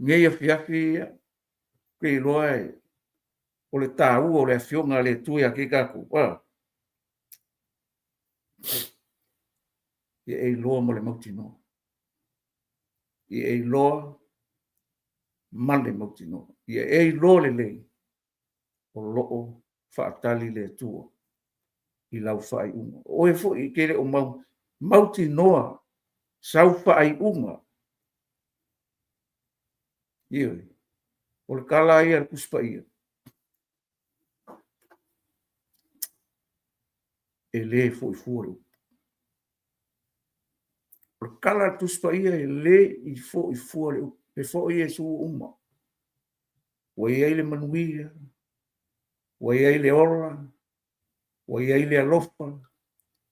ngai fiafia ke loai o le tau o le fionga le tuia ke kaku e loa mo le mautino e loa male mautino e loa le lei o loo faatali le tua i lau fai unga o e fo i kere o mautinoa sau fai unga o le kala ia le kuspa ia e le fo i fuore o le kala tuspa ia e le i fo i fuore e fo i e su uma o e le manuia o e le ora o e le alofa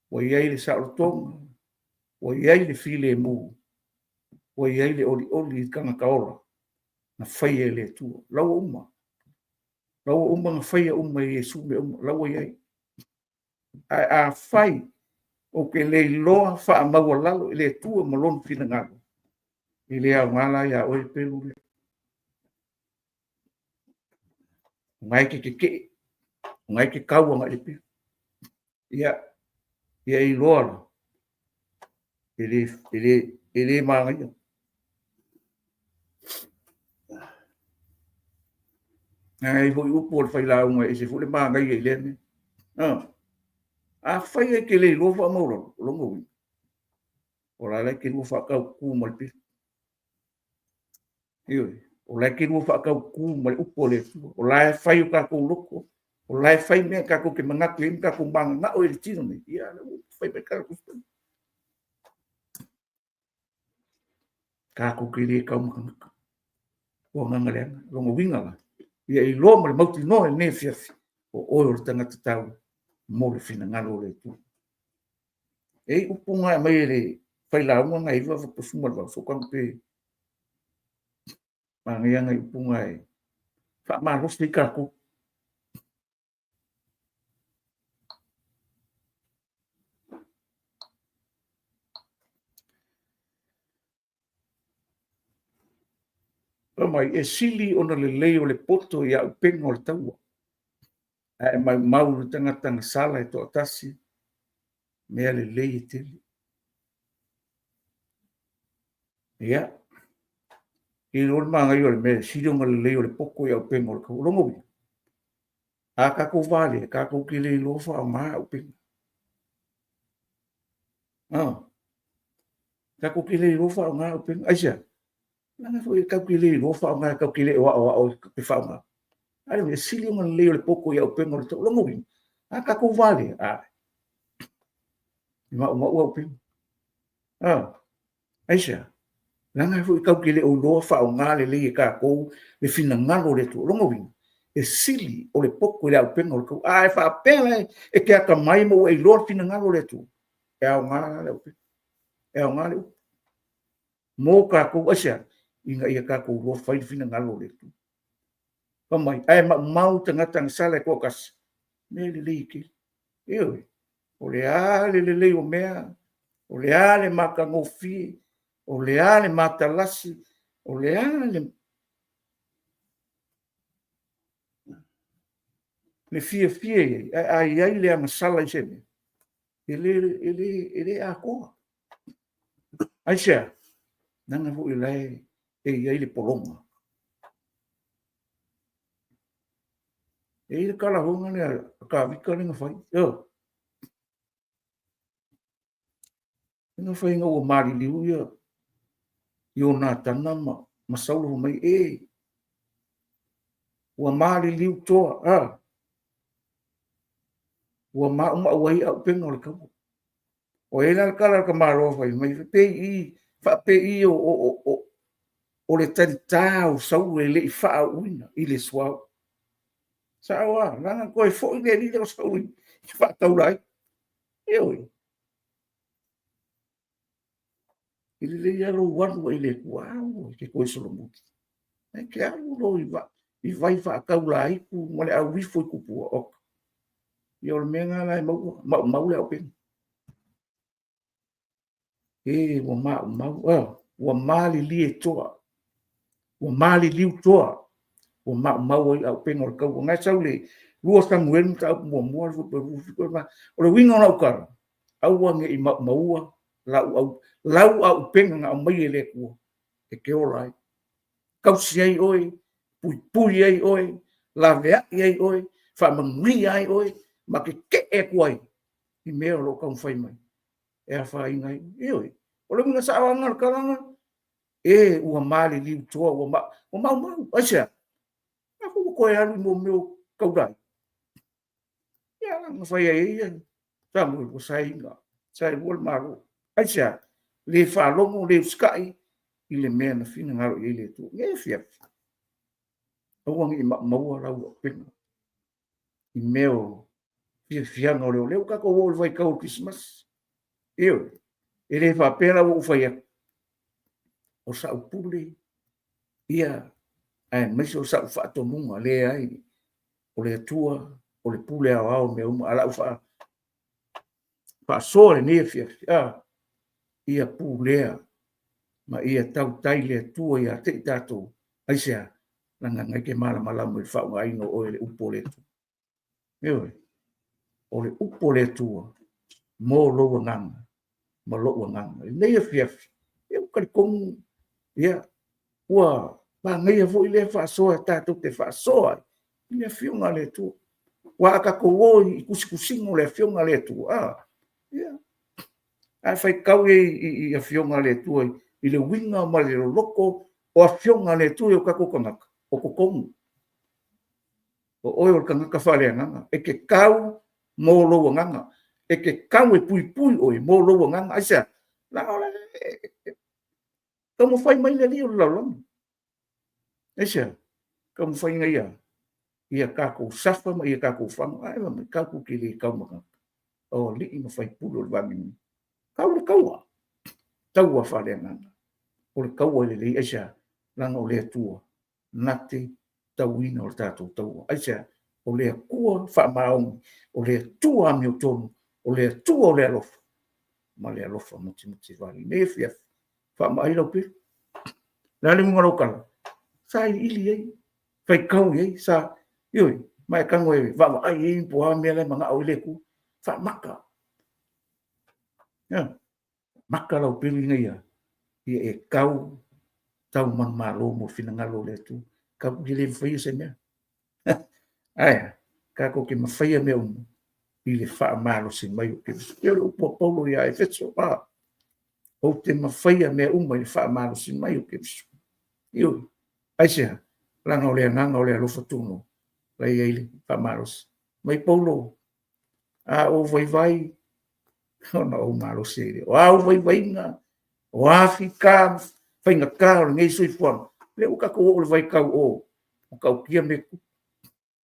o e le saotonga o iai le file mu, o iai le oli kanga kaola, na whaia le tua, laua nga whaia Yesu me laua iai, a whai, o ke le loa wha maua lalo, le tua malon fina ngalo, i le au ngala ia oe pelu le, ngai ke, ngai ke kaua ngai le pe, ia i loa la, ele mangai, ngai hoi upo le whai lau ngai, se fule mangai i le ne, a whai ke le loa wha maura, longo wi, o la le ke loa wha kau ku malpi, o la ke loa wha kau ku mal upo le, o la whai o kako loko, o la whai mea kako ke mangaku im kako manga na o le tino ne, ia le whai pe kako spana. Kako ke le kau makangaka, o nganga leanga, longo winga la, ia i loa ma le mauti no e ne fiafi, o oe o le tangata tau, mo le fina ngalo le tu. E upunga mai le whai launga ngai iwa whapasuma le wau, kang pe mangia ngai upunga e wha maros te kako. Mai e sili ona le leo le poto ia upenga o le taua. E mai mau le tangata na sala e toa tasi, mea le lei e tele. Ia, i lor manga i o le mea, sili ona le leo le poko ia upenga o le kau. Rongo bi. A kako vale, kako ki le lofa o maa upenga. Kako ki le lofa o maa upenga. Aisia, nanga foi kako ki le lofa o maa, kako ki le o pe whaunga. Ai me sili ona le leo le poko ia upenga o le tau. Rongo bi. A kako vale, ma ua upenga. Aisia, nanga foi kako ki le o lofa o maa le le kako, le fina ngalo le tu. Rongo bi. E sili o le poko le upenga o le kau. E whaapela e ke aka mai mo e lor fina ngalo le tu. E au ngā le upenga. E au ngā le upenga. Mō kako asia, inga ia kako lo whai fina ngalo le tu. Pamai, mau tangata ngasala e kokas. Me le le ike. Ewe, o le ale le o mea, o le ale maka ngofi, o le ale mata lasi, o le ale le fie, ai le amasala i seme. Ele a koa. Aisia, nanga fu ilai, iai le polonga. Le kala honga ne ka vika le ngafai. Nga whai ngā ua mari liu ia. Io nā tana ma saulo mai ua mari liu toa. Ua ma wai au penga o le kau. O la kala ka maro whai mai whape i o le tarita o sau e le i wha uina i le suau. Sa awa, nanga koe fo i le li o sau i wha taurai. Eoi. I le iaro wanu i le kuau, ke koe solo muki. E ke au lo i vai wha kaula iku, mole au wifo i kupua oka. I o le menga lai mau le au penga. Ua mali li e toa. Ua mali liu toa. Ua mau i au penga o le kau. Ngai sau le lua Samuel ta au mua o le winga ona ukara. Au ange i maua. Lau au penga nga mai e le kua. E ke o lai. Kausi ai oi. Pui ai oi. Lavea ai oi. Whamangui ai oi. Ma ke e kuai. I mea lo kau whai mai. E a whai ngai. E oi. O le mga sa awanga kalanga. Ua mali liu toa. Ua mau. Aisia. Aku koe alu mo meu kaurai. Ia nga whai ai ia. Samuel ko sai inga. Sai wal maro. Aisia. Le whalongo le skai. I le mea na fina ngaro i le tu. Nge fiat. Awang i maua rau penga. I meo fianga o leo. Leo kako wol vai kau Christmas. Eo. e le whapena o whaia o sa upule ia ai mesi o sa whaatonunga le ai o le atua o le pule au au me ala wha ne fia ia pulea ma ia tau tai le atua ia te tatou ai sea langa ngai ke mala mala mo fa ngai no o le upole tu eu o le upole tu mo lo ngang mo lo ngang le ia fia eu ka kong ia wa ba ngai vo ile fa so ta tu te fa so ile fiunga le tu wa ka ko o i kusingo le fiunga le tu ia a fai kau i fiunga le tu i le winga ma le loko o fiunga le tu o ka ko kanga o ko kong o o kanga ka fale nganga e ke kau mo lo nganga e ke kau e pui pui o mo lo nganga aisa la ola como fai mai le li la la aisa como fai ngai ia ka ko safa ma ia ka ko fam ai ma ka ku ki le kau ma o li ma fai pulo va mi kau le kau tau a fale nganga o le kau le le aisa langa o le tua nati tauina o tātou tau. Aisa, o lea kua wha maong, o lea tua mi o tonu, o lea tua o lea lofa. Ma lea lofa muti muti wali. Ne fia, wha mai lau pira. Nā le munga rokala. Sa i ili ei, whai kau ei, sa, ioi, mai kango e, wha ai ei, poa mea le mga au le ku, wha maka. Maka lau pira ngai ia, ia e kau, tau man malo mo fina ngalo le tu. Kau gile whaia se mea. Ai, ka ko ke mawhaia mea umu. I le wha malo se mai o ke visu. Eo le upo paulo ia e whetso. O te mawhaia mea umu i le wha malo se mai o ke visu. Io, aisea, langa o lea nganga o lea lofa tuno. Lai eile, wha malo se. Mai paulo, a o vai vai, ona o malo se. O a o vai vai nga, o a whika, whainga kā o ngei sui fuan. Le uka ko o le vai kau o kau kia me ku.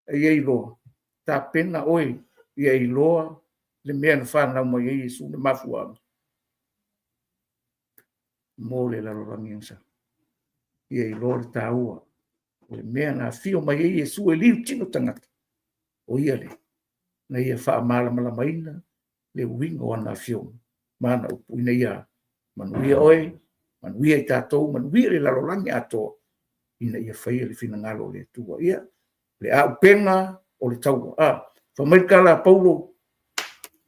Ia i loa. Tā pena oi, ia i loa, le mea na whanau mai ia Iesu na mafuanga. Mō le larorangi ang sa. Ia i loa le tā ua. Le mea na fio mai ia Iesu e liu tino tangata. O ia le. Na ia wha mala mala maina, le wingo ana fio. Mana upu ina ia. Manuia oi, manuia i tātou, manuia le larorangi ato. Ina ia whaia le fina ngalo le tua. Ia. Le au penga o le tau. Whamaika la paulo.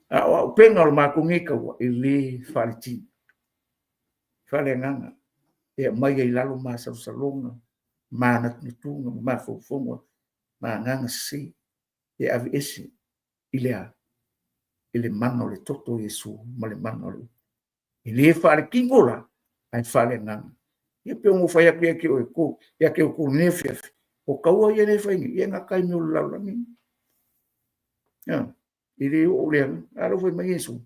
Au penga o le mako ngeka ua. E le whare ti. Whare nganga. E mai ai lalo maa salonga. Maa natutunga. Maa faufonga. Maa nganga si. E avi esi. Ilea. Ile mana o le toto Yesu. Ma le mana o le. Ile whare kingola. Ai whare nganga. Ia pe ongo whai aku ake o e ko. Ia ke o ko nefeafi. O kaua ia ne whaingi, ia ngā kai meo laulangi. Ire o lea, aro whai mai Yesu.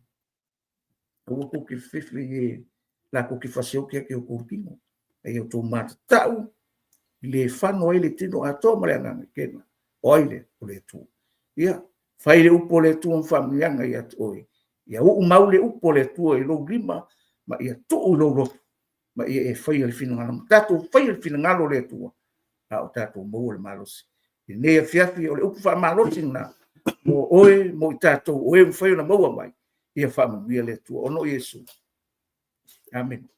Kaua ko ki whiwhi e, la ko ki whaseo kia ke o kōpingo. E o tō mata tau, le whano ele tino a tō marea nganga kena. Oile, o le tū. Ia, whai le upo le tū ang whamianga i atu oi. Ia u mau le upo le tū e lo rima, ma ia tō lo roto. Ma ia e whai le whina ngalo. Tātou whai le whina ngalo le tū. O tātou mou le malosi. I nea fiafi o le upu wha malosi na mo oe, mo i tātou oe mwhai na maua mai. Ia wha manuia le tua. Ono Yesu. Amen.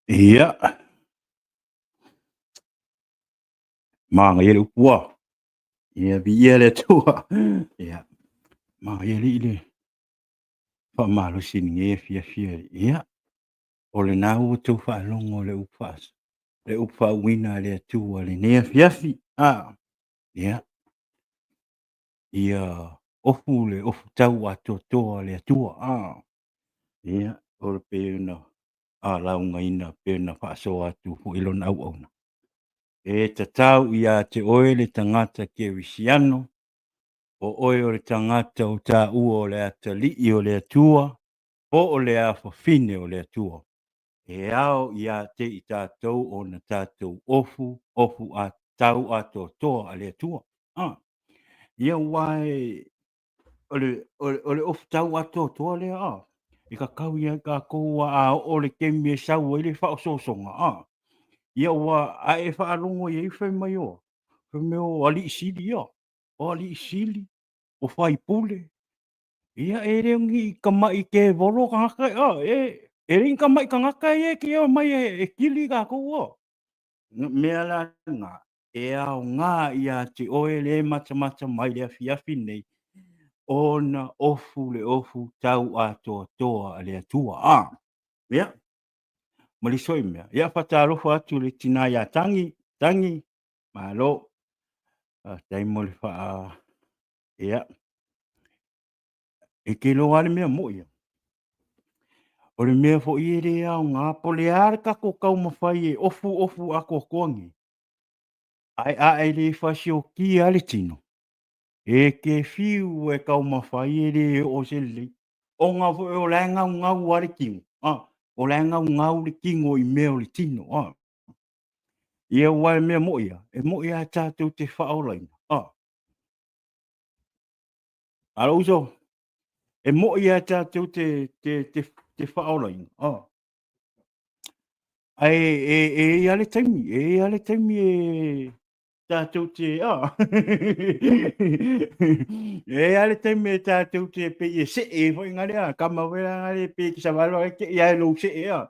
Ia. Manga ia le upua. Ia bi ia le tua. Ia. Manga ia le. Wha malo sin nge fia. Ia. O le nau tu wha longo le upas. Le upa wina le tua le nea fiafi. Ia. Ia. Ofu le ofu tau ato toa le tua. Ia. O le pēna. Launga ina pēna wha so atu fu ilon au au. E tatau ia te oe le tangata ke wisiano. O oe o le tangata o tā ua o le atalii o le atua. O le awhawhine o le atua. E ao ia te i tātou o na tātou ofu a tau atoatoa a le atua. Ia ua ole ofu tau atoatoa lea i kakau ia kākou a o'o le kemi e sau ai le fa'asoasoga ia ua ae fa'alogo iai faimai o faimai o ali'isili ia o ali'isili o faipule ia e leogi i kama'i kevolo kagaka e le'i kama'i kagaka ia ke ia mai e kili kākou mea lana e aogā ia te oe lē matamata mai le afiafi nei ona ofu le ofu tau atoatoa a le atua ia ma le soi mea ia faatalofa atu le tinā iā tagi malo taimi o le ia e ke loa le mea mo ia o le mea fo'i e lē aogā po leā le kakokau mafai e ofu akoakoagi ae ae lē fasiokia a le tino e ke fiu e kau mawhai e re o se le. O ngā fo o lai ngau a le kingo. O lai ngau le kingo I mea o le tino. Ia wai mea mo ia. E mo ia tātou te whaolaina. Alo uso. E mo ia tātou te whaolaina. E ale taimi e tātou te e ale taimi e tātou te pe e se e hoi ngare kama wera ngare pe ki sa walo ke ia lo se ia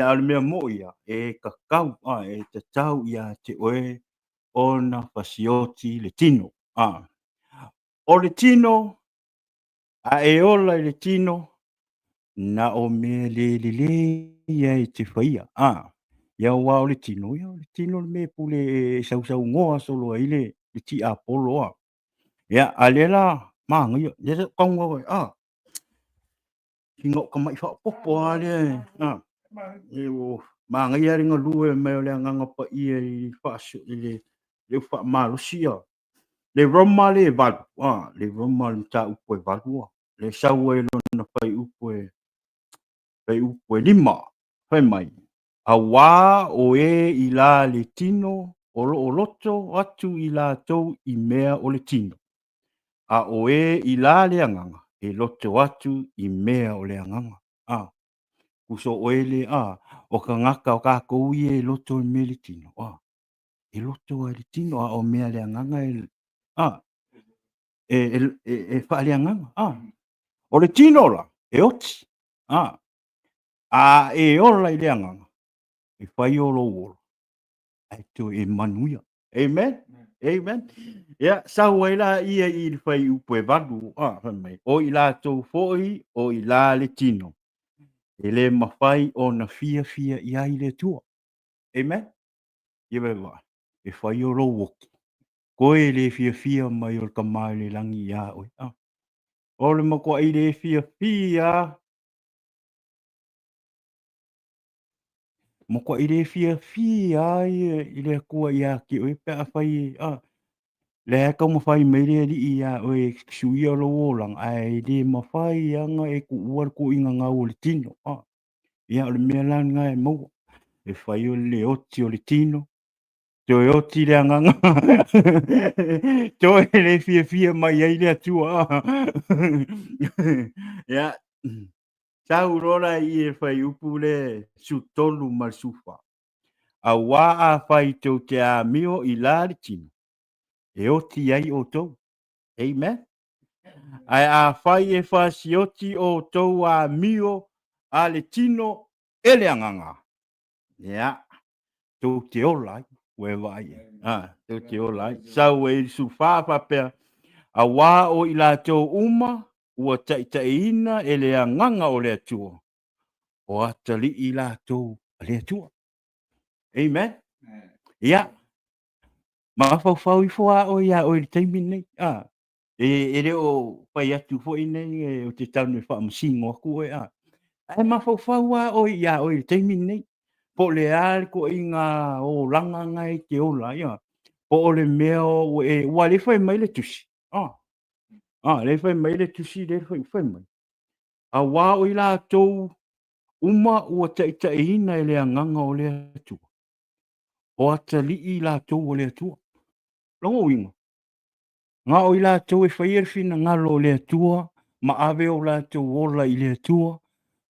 ale mea mo ia e kakau e te tau ia te oe ona fasioti le tino o le tino e ola le tino na o me le ia e te whaia ia ua o le tino le me pule sau ngoa solo ai le ti apolo ia alela mang ia ia kaunga wai kingo ka mai fa popo ale e o mang ia ringa lue me le nganga pa ia I fa so le fa malo sia le roma le va le roma le ta upo va le sau e lona pai upo lima fai mai a wā o I la le tino o loto atu I lātou I mea o le tino. A o I la le anganga e loto atu I mea o le anganga. Kuso o le o ka ngaka o kākou I e loto I mea le tino. E loto a le tino o mea le anganga e wha le anganga. O le tino la e oti. E ola I le anganga. E whai olo. Ai tu e manuia. Amen. Amen. Ia sau ai la ia I fai upo e valu mai. O I la tou foi o I la le tino. E le mawhai o na fia ia I le tua. Amen. Ia wa. E whai o lo woki. Koe le fia mai o ka mai le langi ia oi. O le makua I le fia mo ko I le fia I le kua ia ki oi pe a whai le ka mo fai mai le ia o e suia lo lang ai de mo fai anga e ku ua ku inga nga o le tino ia o le mea langa e mo e fai o le oti o le tino to e oti le anga to e le fia mai ai le atua ia sau rora I e fai upu le su tolu mal sufa a wā a fai tau te a mio I la le tino e oti ai o tau. Amen. Ai a fai e fasioti o tau a mio a le tino e le anganga. Ia. Tau te olai. Ue vai. Tau te olai. Sau e su whāwha pia. A wā o I la tau uma. Ua taitaina e le anganga o le atua. O atali I la tau le atua. Amen. Ia. Ma fau I fua o ia o I taimi nei. E re o pai atu fo I nei o te tau ne wha masingo aku e ma fau o ia o I taimi nei. Po le ale ko I ngā o langa ngai ke ola ia. Po o le mea o e ua le whai mai le tusi. Le whai mai le tusi le whai mai. A wā o I la tau uma ua taitaina e le anganga o le atua. o atali'i latou o le atua. Logo inga. Ngā o i lātou e whaier whina ngalo o le atua, ma ave o lātou ola i le atua,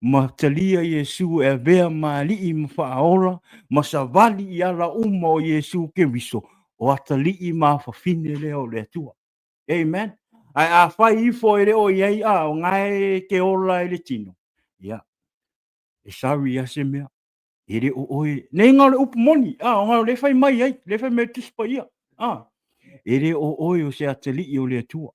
ma talia Iesu e vea ma li'i ma whaaola, ma sa vali i ala uma o Iesu ke wiso, o atali'i ma whawhine leo le atua. Amen. Ai a whai ifo e reo iei a o ngai ke ola e le tino. Ia, e sawi ase mea, e reo oe, nei ngā le upu moni, o ngā le whai mai ai, le whai me tispa ia. Ere o oe o se atali'i o le atua.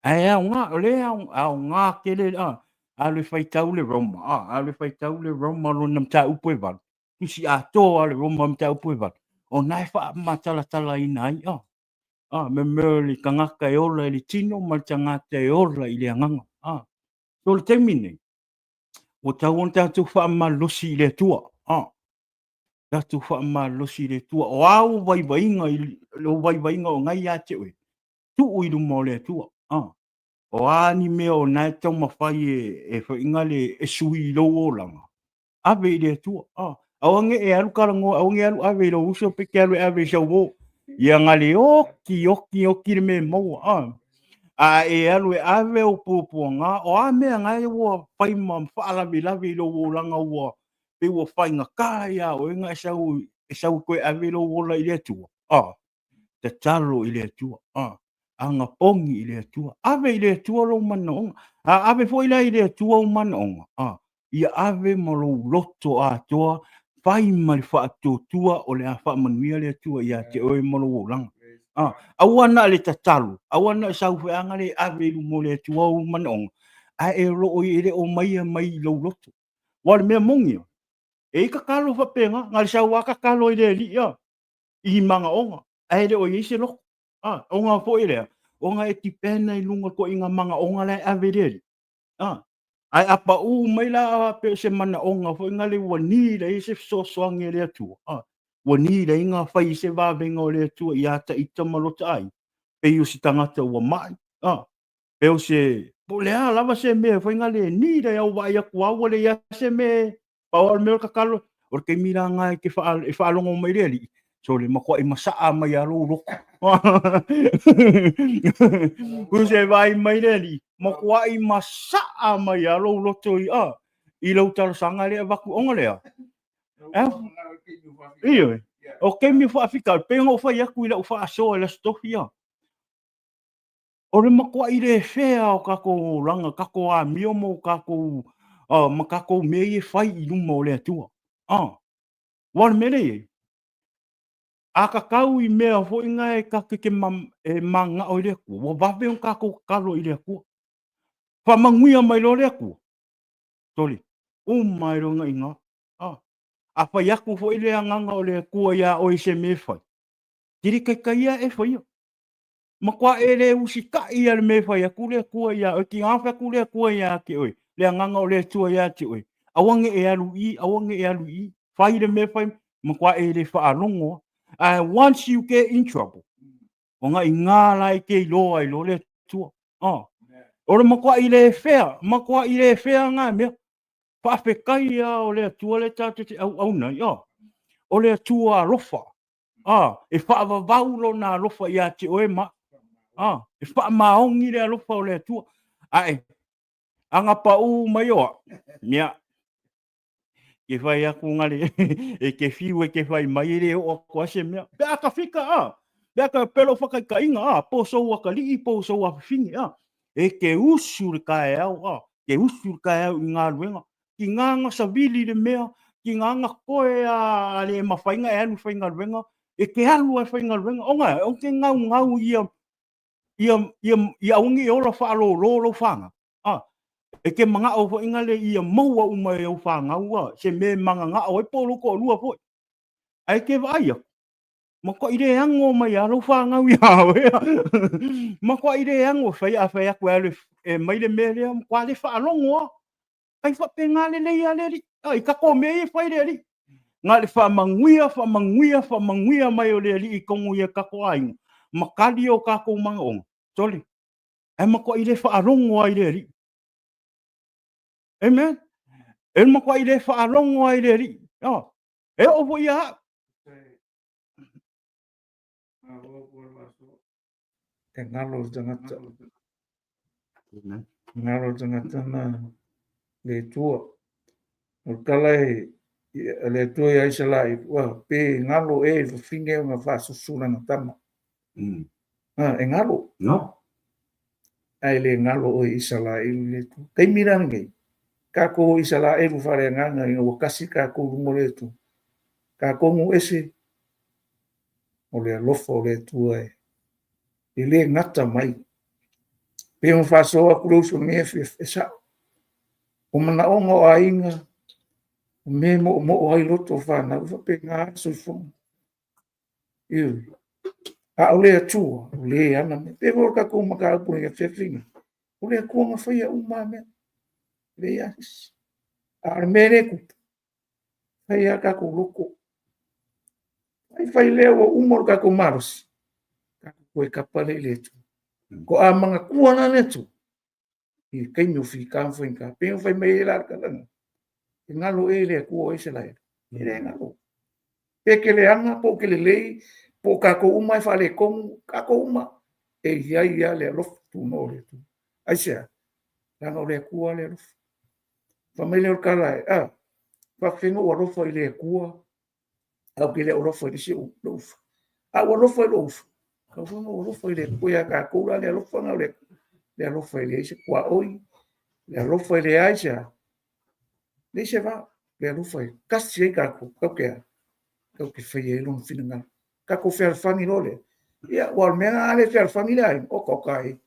Ai au ngā o le au ngā kele a le whaitau le Roma. A le whaitau le Roma lona mta upu e walu. Tusi a toa le Roma mta upu e walu. O nai wha matala tala ina ai. Me mea le kangaka e ola i le tino, ma le tangata e ola i le anganga. So le teimine, o tau on tātou wha malosi i le atua. Tātou wha malosi i le atua. O au waiwainga o ngai a te oe. Tu i mo le tua. O ani me o nai tau mawhai e whainga le e sui lo o langa. Ave i le tua. Awange e alu karango, awange alu ave lo uso pe ke alu ave sa wo. Ia ngale oki le me mo. E alu e ave o pupu nga. O a mea ngai ua whai ma whaalavi lavi lo o langa ua. Pe ua whainga kaya o inga e sau koe ave lo o la i le tua. Te talo i le atua. Anga pongi i le atua. Ave i le atua lo manaonga. Ave fo i le atua o manaonga. Ia ave ma lo loto a toa. Whai ma le whaatotua o le a whaamanuia le atua ia te oe ma lo langa. Awana le tatalo. Awana sau wheanga le ave lu mo le atua o manaonga. E ro i le o mai lo loto. Wale mea mongi. E ika kalo whapenga. Ngale sau waka kalo i le li ia. I manga onga. Ai le o ise lo. Onga fo ile. Onga e tipena i lunga ko inga manga onga le ave le. Ai apa mai la pe se mana onga fo inga le wani le ise so soange le atu. Wani le inga fai se va venga o le atu ia ta ita malota ai. Pe yu si tangata ua mai. Pe o se po le lava se me fo inga le ni le au vai aku au le ia se me pa o me ka kalo. O ke mira nga ke fa longo mai le. So le makua i masaa mai alo loko. Kuse vai mai le makua i masaa mai alo loto i lau talo sanga le vaku onga lea. Iyo. O ke mi fa afika pengo fa yaku i lau fa aso e la stofia. O le makua i le fea o kako langa kako a miomo kako makako me i fai i luma o le atua. Wale mele a kakau i mea fo inga e kake ke manga o le ku. Wa wawe on kako kalo i le ku. Fa manguia mai lo le ku. Toli. Mai ronga inga. A fa yaku fo i le anganga o le ku ia o i se me fai. Tiri kai ia e fai. Ma kwa e le usika ia le me fai aku le ku ia. O ki ngawha ku le ku ia ke oi. Le anganga o le tua ia te oi. Awange e alu i. Fai le me fai. Ma kwa e le fa alongo. Once you get in trouble, o nga inga lai ke loa i lo le tua. O le makua i le fea ngā mea. Whawhekai ia o le tua le tātou te au nei. O le tua rofa. E whaavavau lo nā rofa ia te oe ma. E whaamaongi le rofa o le tua. Anga pa mai oa. Mea. Ke whai aku ngare, e ke whiu e ke whai mai re o ko ase mea. Pea ka whika Pea ka pelo whakai ka inga po sou a ka lii, po sou a whiwhingi E ke usu le ka e au Ke usu le ka e au i ngā ruenga. Ki nganga sa vili le mea, ki nganga koe le mawhainga e alu whainga ruenga. E ke alu a whainga ruenga. O ke ngau ia ungi ola whaalo lo whanga. E ke manga o fo inga le ia maua umai au whangau se me manga nga o e polo ko lua fo. Ai ke vai ma ko ire ango mai a lo whangau ia ma ko ire ango fai aku ale mai le mele kwa le whalongo ai fa penga le ia le ri ai ka ko me fai le ri nga le whamanguia mai o le ri i kongu ia ka ko ai ma kali o ka ko manga on toli ai ma ko ire whalongo ai le ri Amen. E makua i le whaalongo ai le ri. E o ia. e ngalo tangata Amen. ngalo tangata na le tua o kalai le tua ia isa lai wa pe ngalo e finge nga fa susuna na tama e ngalo No. ai le ngalo o isa lai le tu kai mirange ka ko isa lai e fare nganga i o kasi ka ko mo le tu ka ko mo ese o le lofo le tua e le ngata mai pe un fa so a kuro so me e sa o mana o ngo ainga me mo ai loto fa na fa pe nga so fo eu a o le tu o le ana me pe vor ka ko maka pu nge fefinga o le ko nga fa ia uma me le ia a mere ku fa ia ka ko loko ai fa le o umor ka ko maros ka ko e kapale le tu ko a manga kuana le tu i kai mi fi ka fo inka pe fa me la ka lana ngalo e le ku o se la e le ngalo pe ke le anga po ke le lei po ka ko uma fa le kom ka ko uma e ia le lof tu no le tu ai se la no le ku le lof fa me le kala fa fino o lof le ku au ke le o lof le se o lof a o lof le lof ka fo no o lof le ku ya ka ku la le lof na le lof le se kwa oi le lof le ai se le se va le lof ka se ka ku ka ke fai long finanga ka ko fer fani lole ia wal mena ale fer família o ko kai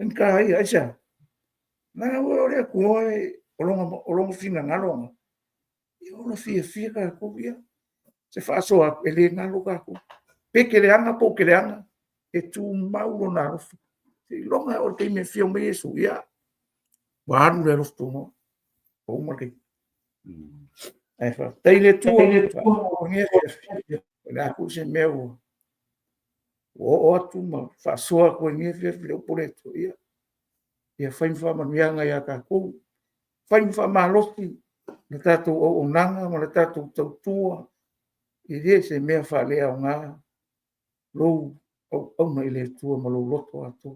en kai acha na o le ko o long finanga long ia o fi ka ko ia se fa so a pele na lo ka ko pe ke le anga po ke le anga e tu mau na se longa o ke me fio me eso ia wa nu le rosto no o mo ke fa teile tu o nge la ku se meu o atu ma fa soa ko nge fe le poreto ia fa infa ma mianga ia ka ko fa infa ma losti na tato o nanga ma na tato tua i re se mea fa le au nga lo o ma ile tua ma lo loto atu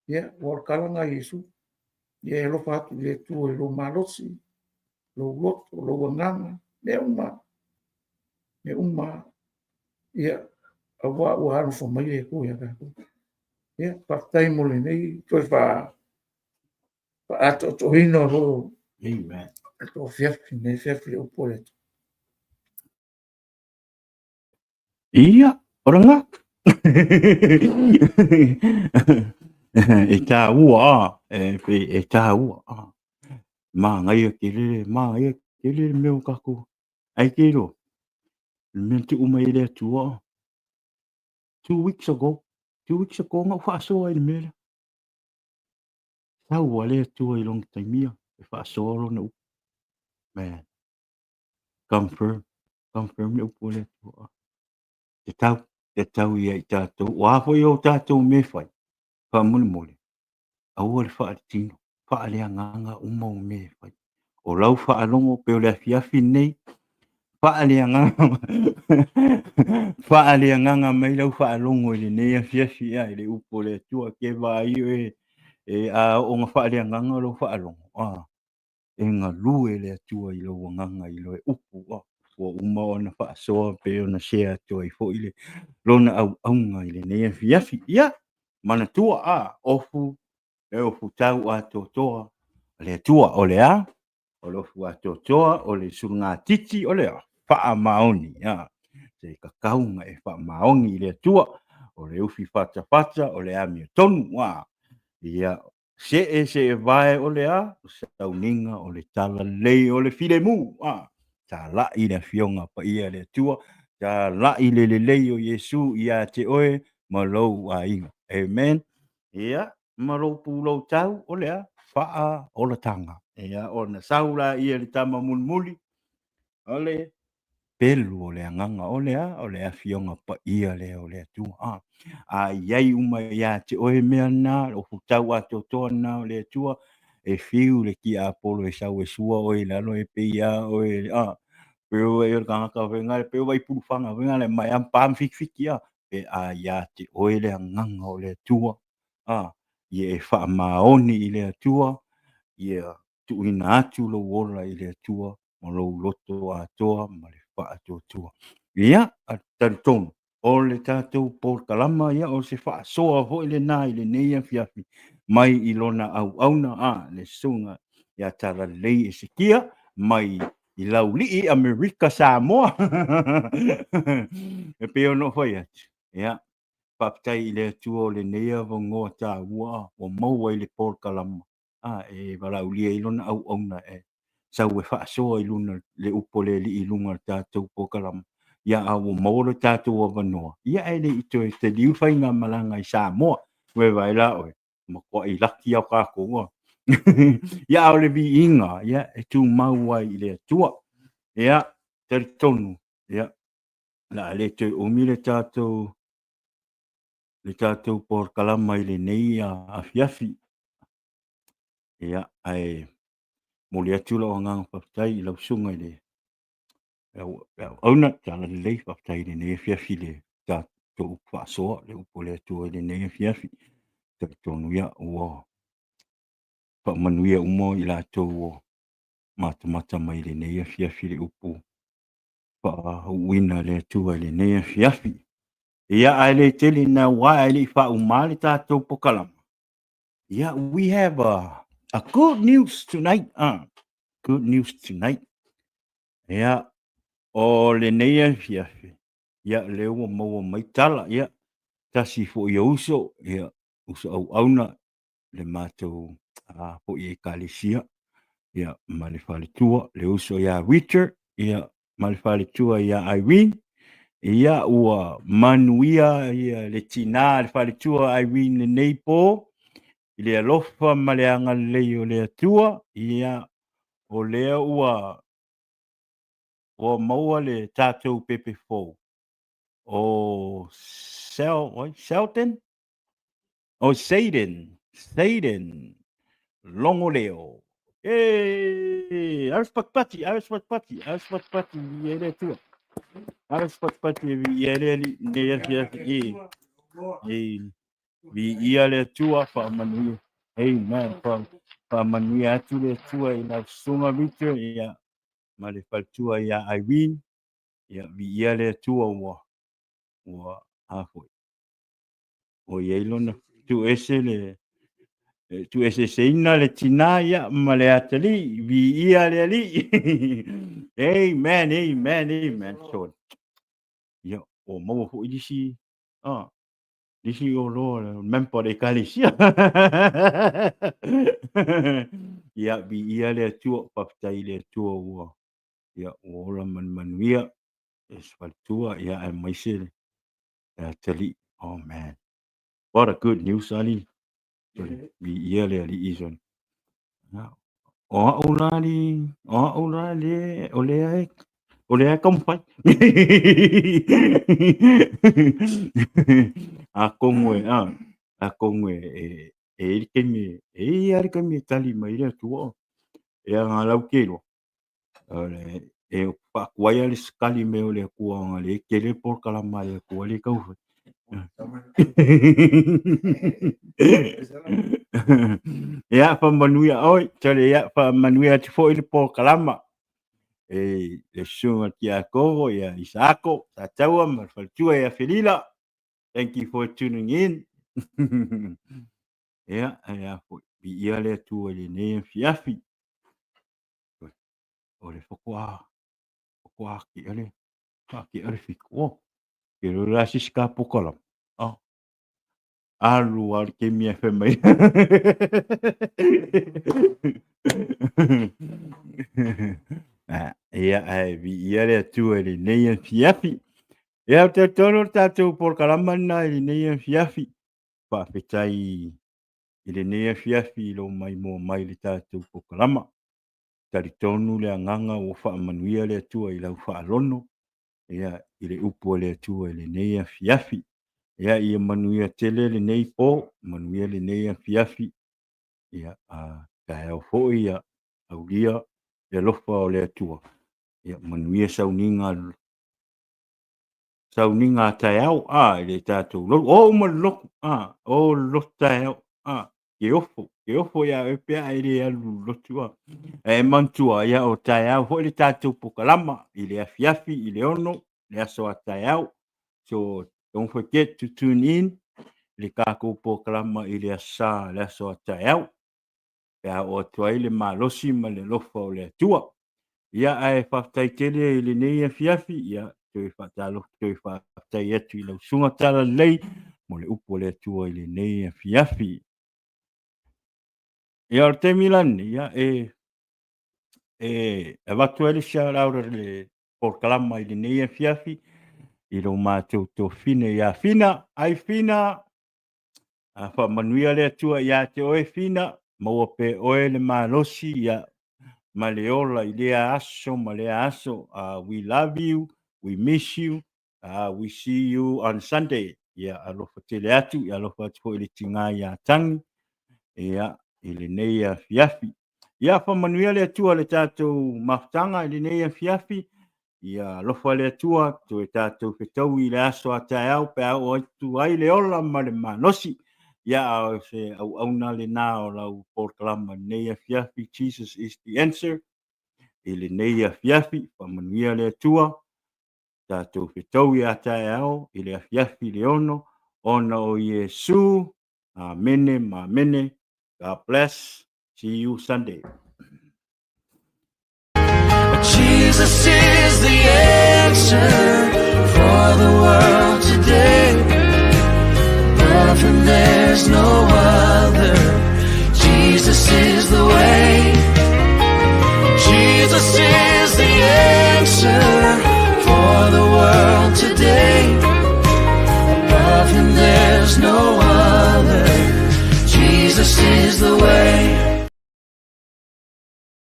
ia o kalanga Yesu ia lo fa tu le tua lo ma losi lo loto lo nanga me uma ia wa wa no fo mai e ko ia ka ia pa tai mo le nei to fa ato to hino ro Amen. to fiaf ne fiaf le o pole Ia, oranga. E tā ua, e tā ua. Mā ngai ke le meo kako. Ai ke ro. Me te umai le tua. 2 weeks ago nga whaasoa i mele. Tau wa le tua i long taimia. E whaasoa ro na upu. Man. Confirm le upu le tua. Te tau ia i tātou. Wāwho i o tātou me whai. Whamuli mole. Aua le whaatino. Whaalea nganga umau me whai. O lau whaalongo peo le afiafi nei. Whaalea nganga. Whaalea nganga mai lau whaalongo i le nei afiafi ia i le upu le tua ke vai a o ngā whaalea nganga lau whaalongo. E ngā lue le atua i lau nganga i lau upu. Wa umau ana whaasoa peo na share tua i fo i le lona au aunga i le nei afiafi ia. Mana tua ofu. E ofu tau a totoa. Le tua o le a. O le ofu a totoa. O le surunga titi o le a. Wha maoni. Se kakaunga e wha maoni i le tua. O le ufi fata o le a mia tonu. Ia se vai o le a. Sau ninga o le tala lei o le file mu. Ta la i le fionga pa ia le tua. Ta la i le lei o Yesu ia te oe. Ma lou a inga. Amen. Ia. Maro pulau tau o lea wha o la tanga. Ia o na saula ia le tama mulmuli. O le pelu o lea nganga o lea fionga pa ia lea o lea tua. Iai uma ia te oe mea na o futau a totoa na o lea tua. E fiu le ki a polo e sau e sua o e lalo e pe ia o e pero e o kanga ka venga le pero vai pulufanga venga le mai am pam fik ia. pe a ia te oe le nganga o le atua. Ia e whaamaoni i le atua, ia tuina atu lo wola i le atua, ma lo loto atoa, ma le whaatotua. Ia, a taritonu, o le tātou por kalama, ia o se whaasoa ho i le nā i le neia fiafi, mai i lona au auna, le sunga, ia tala lei e se kia, mai i lauli i Amerika Samoa. E peo no whai atu, ia. Papai i le atua o le neia vangoa tā ua o maua i le por kalama. E walaulia i lona au auna e sau e whaasoa i luna le upo le li i lunga tātou por kalama. Ia a o maura tātou a wanoa. Ia e le ito e te liuwhai ngā malanga i Samoa. Ue vai la oe. Ma kua i laki au kako ngā. Ia o le vi inga. Ia e tū maua i le atua. Ia tari tonu. Ia la le te umile tātou le tātou por kalama i le nei a fiafi. Ia, ai, mo le atula o ngang papai i lau sunga i le. Auna, tala le lei papai le nei fiafi le tātou whaasoa, le upo le atua i le nei fiafi. Taka tonu ia ua whaamanuia umo i lātou o mata mai le nei fiafi le upo. Wina le atua i le nei fiafi. Ia ai le tele na wai le whaumale tātou po kalama. Yeah, we have a good news tonight. Good news tonight. Yeah, o le neia fiafi. Yeah, leo mo mai tala. Yeah, tasi fo ia uso. Yeah, uso au auna le mato fo ia kalisia. Yeah, male fale tua le uso ya Richard. Yeah, male fale tua ya Irene. Yeah, ua manuia le tina le fale tua Irene le neipo. I le alofa ma le anga lei o le atua, ia o lea ua maua le tātou pepe fōu. O Selton? O Satan, longo leo. Aras patpati, i ele atua. Aras patpati i ele li, vi ia le tua fa manu. Amen. Fa manu atu le tua i na sunga vitu ia ma le faltua ia Irene ia vi ia le tua wa afo. O ia lona tu ese seina le tina ia ma le atali vi ia le ali. Amen. So ia o mo fo disi disi o lo même pas de calisia. Ia vi ia le tua papai le tua ua. Ia o la manuia esfaltua ia e maise tali. Oh man. What a good news, Ali. Vi ia le ali ison. O ulali ole kompai. A kongwe e kemi tali mai le tua. E nga lau kelo. E pakuaia le skali me o le kua le kele por kalama le kua le kau. Ia fa manuia oi, tele ia fa manuia te fo i le por kalama. Le sunga ki a kovo ia Isako, tataua ma faltua ia Felila. Thank you for tuning in. Ia fo bi ia le tua le ne fiafi. O le fokoa ki ale. Ki ale fiko. Ke lo la siska pokolam. Alu al ke mi fe mai. Ia vi ia le tua le ne fiafi. Ia te tolo tātou por kalamana i le fiafi. Whawhetai i le nea fiafi lo mai mo mai le tātou por kalama. Tari tonu le anganga o whaamanuia le atua i lau whaalono. Ia i le upo le atua i le nea fiafi. Ia i manuia tele le nei po, manuia le nea fiafi. Ia ka eo fo ia aulia le lofa o le atua. Ia manuia sauninga sauninga tai au i le tātou lo o malok o lo tai au ke ofo ia e pea i le alu lotua e mantua ia o tai au ho le tātou pokalama i le afiafi i le ono le aso a tai au so don't forget to tune in le kako pokalama i le asa le aso a tai au pea o tuai le malosi ma le lofa o le atua ia ai whaftaitele i le nei afiafi ia tui whatalo tui whaftai atu i lau sunga tala lei mo le upo le atua i le nei afiafi ia o te milani ia e watu ele sia laura le porkalama i le nei afiafi i lo mātou tō fine ia fina ai fina a whamanuia le atua ia te oe fina maua pe oe le malosi ia Maleola Ilea Aso, Malea Aso, we love you, we miss you, we see you on Sunday. Yeah, alofa tele atu, alofa atu ili tinga ya tangi, yeah, ili neia fiafi. Yeah, fa manuia le atua le tātou maftanga ili neia fiafi, yeah, alofa le atua, to e tātou whetau i le aso a tae au, pe au atu ai le ola ma le manosi. Yeah, se au na le na o lau porkalama neia fiafi, Jesus is the answer. Ele neia fiafi, whamanuia le atua, tātou whetau i a tae au, ele a fiafi le ono, ona o Yesu, amene, ma mene, God bless, see you Sunday. Jesus is the answer for the world today. Above him there's no one.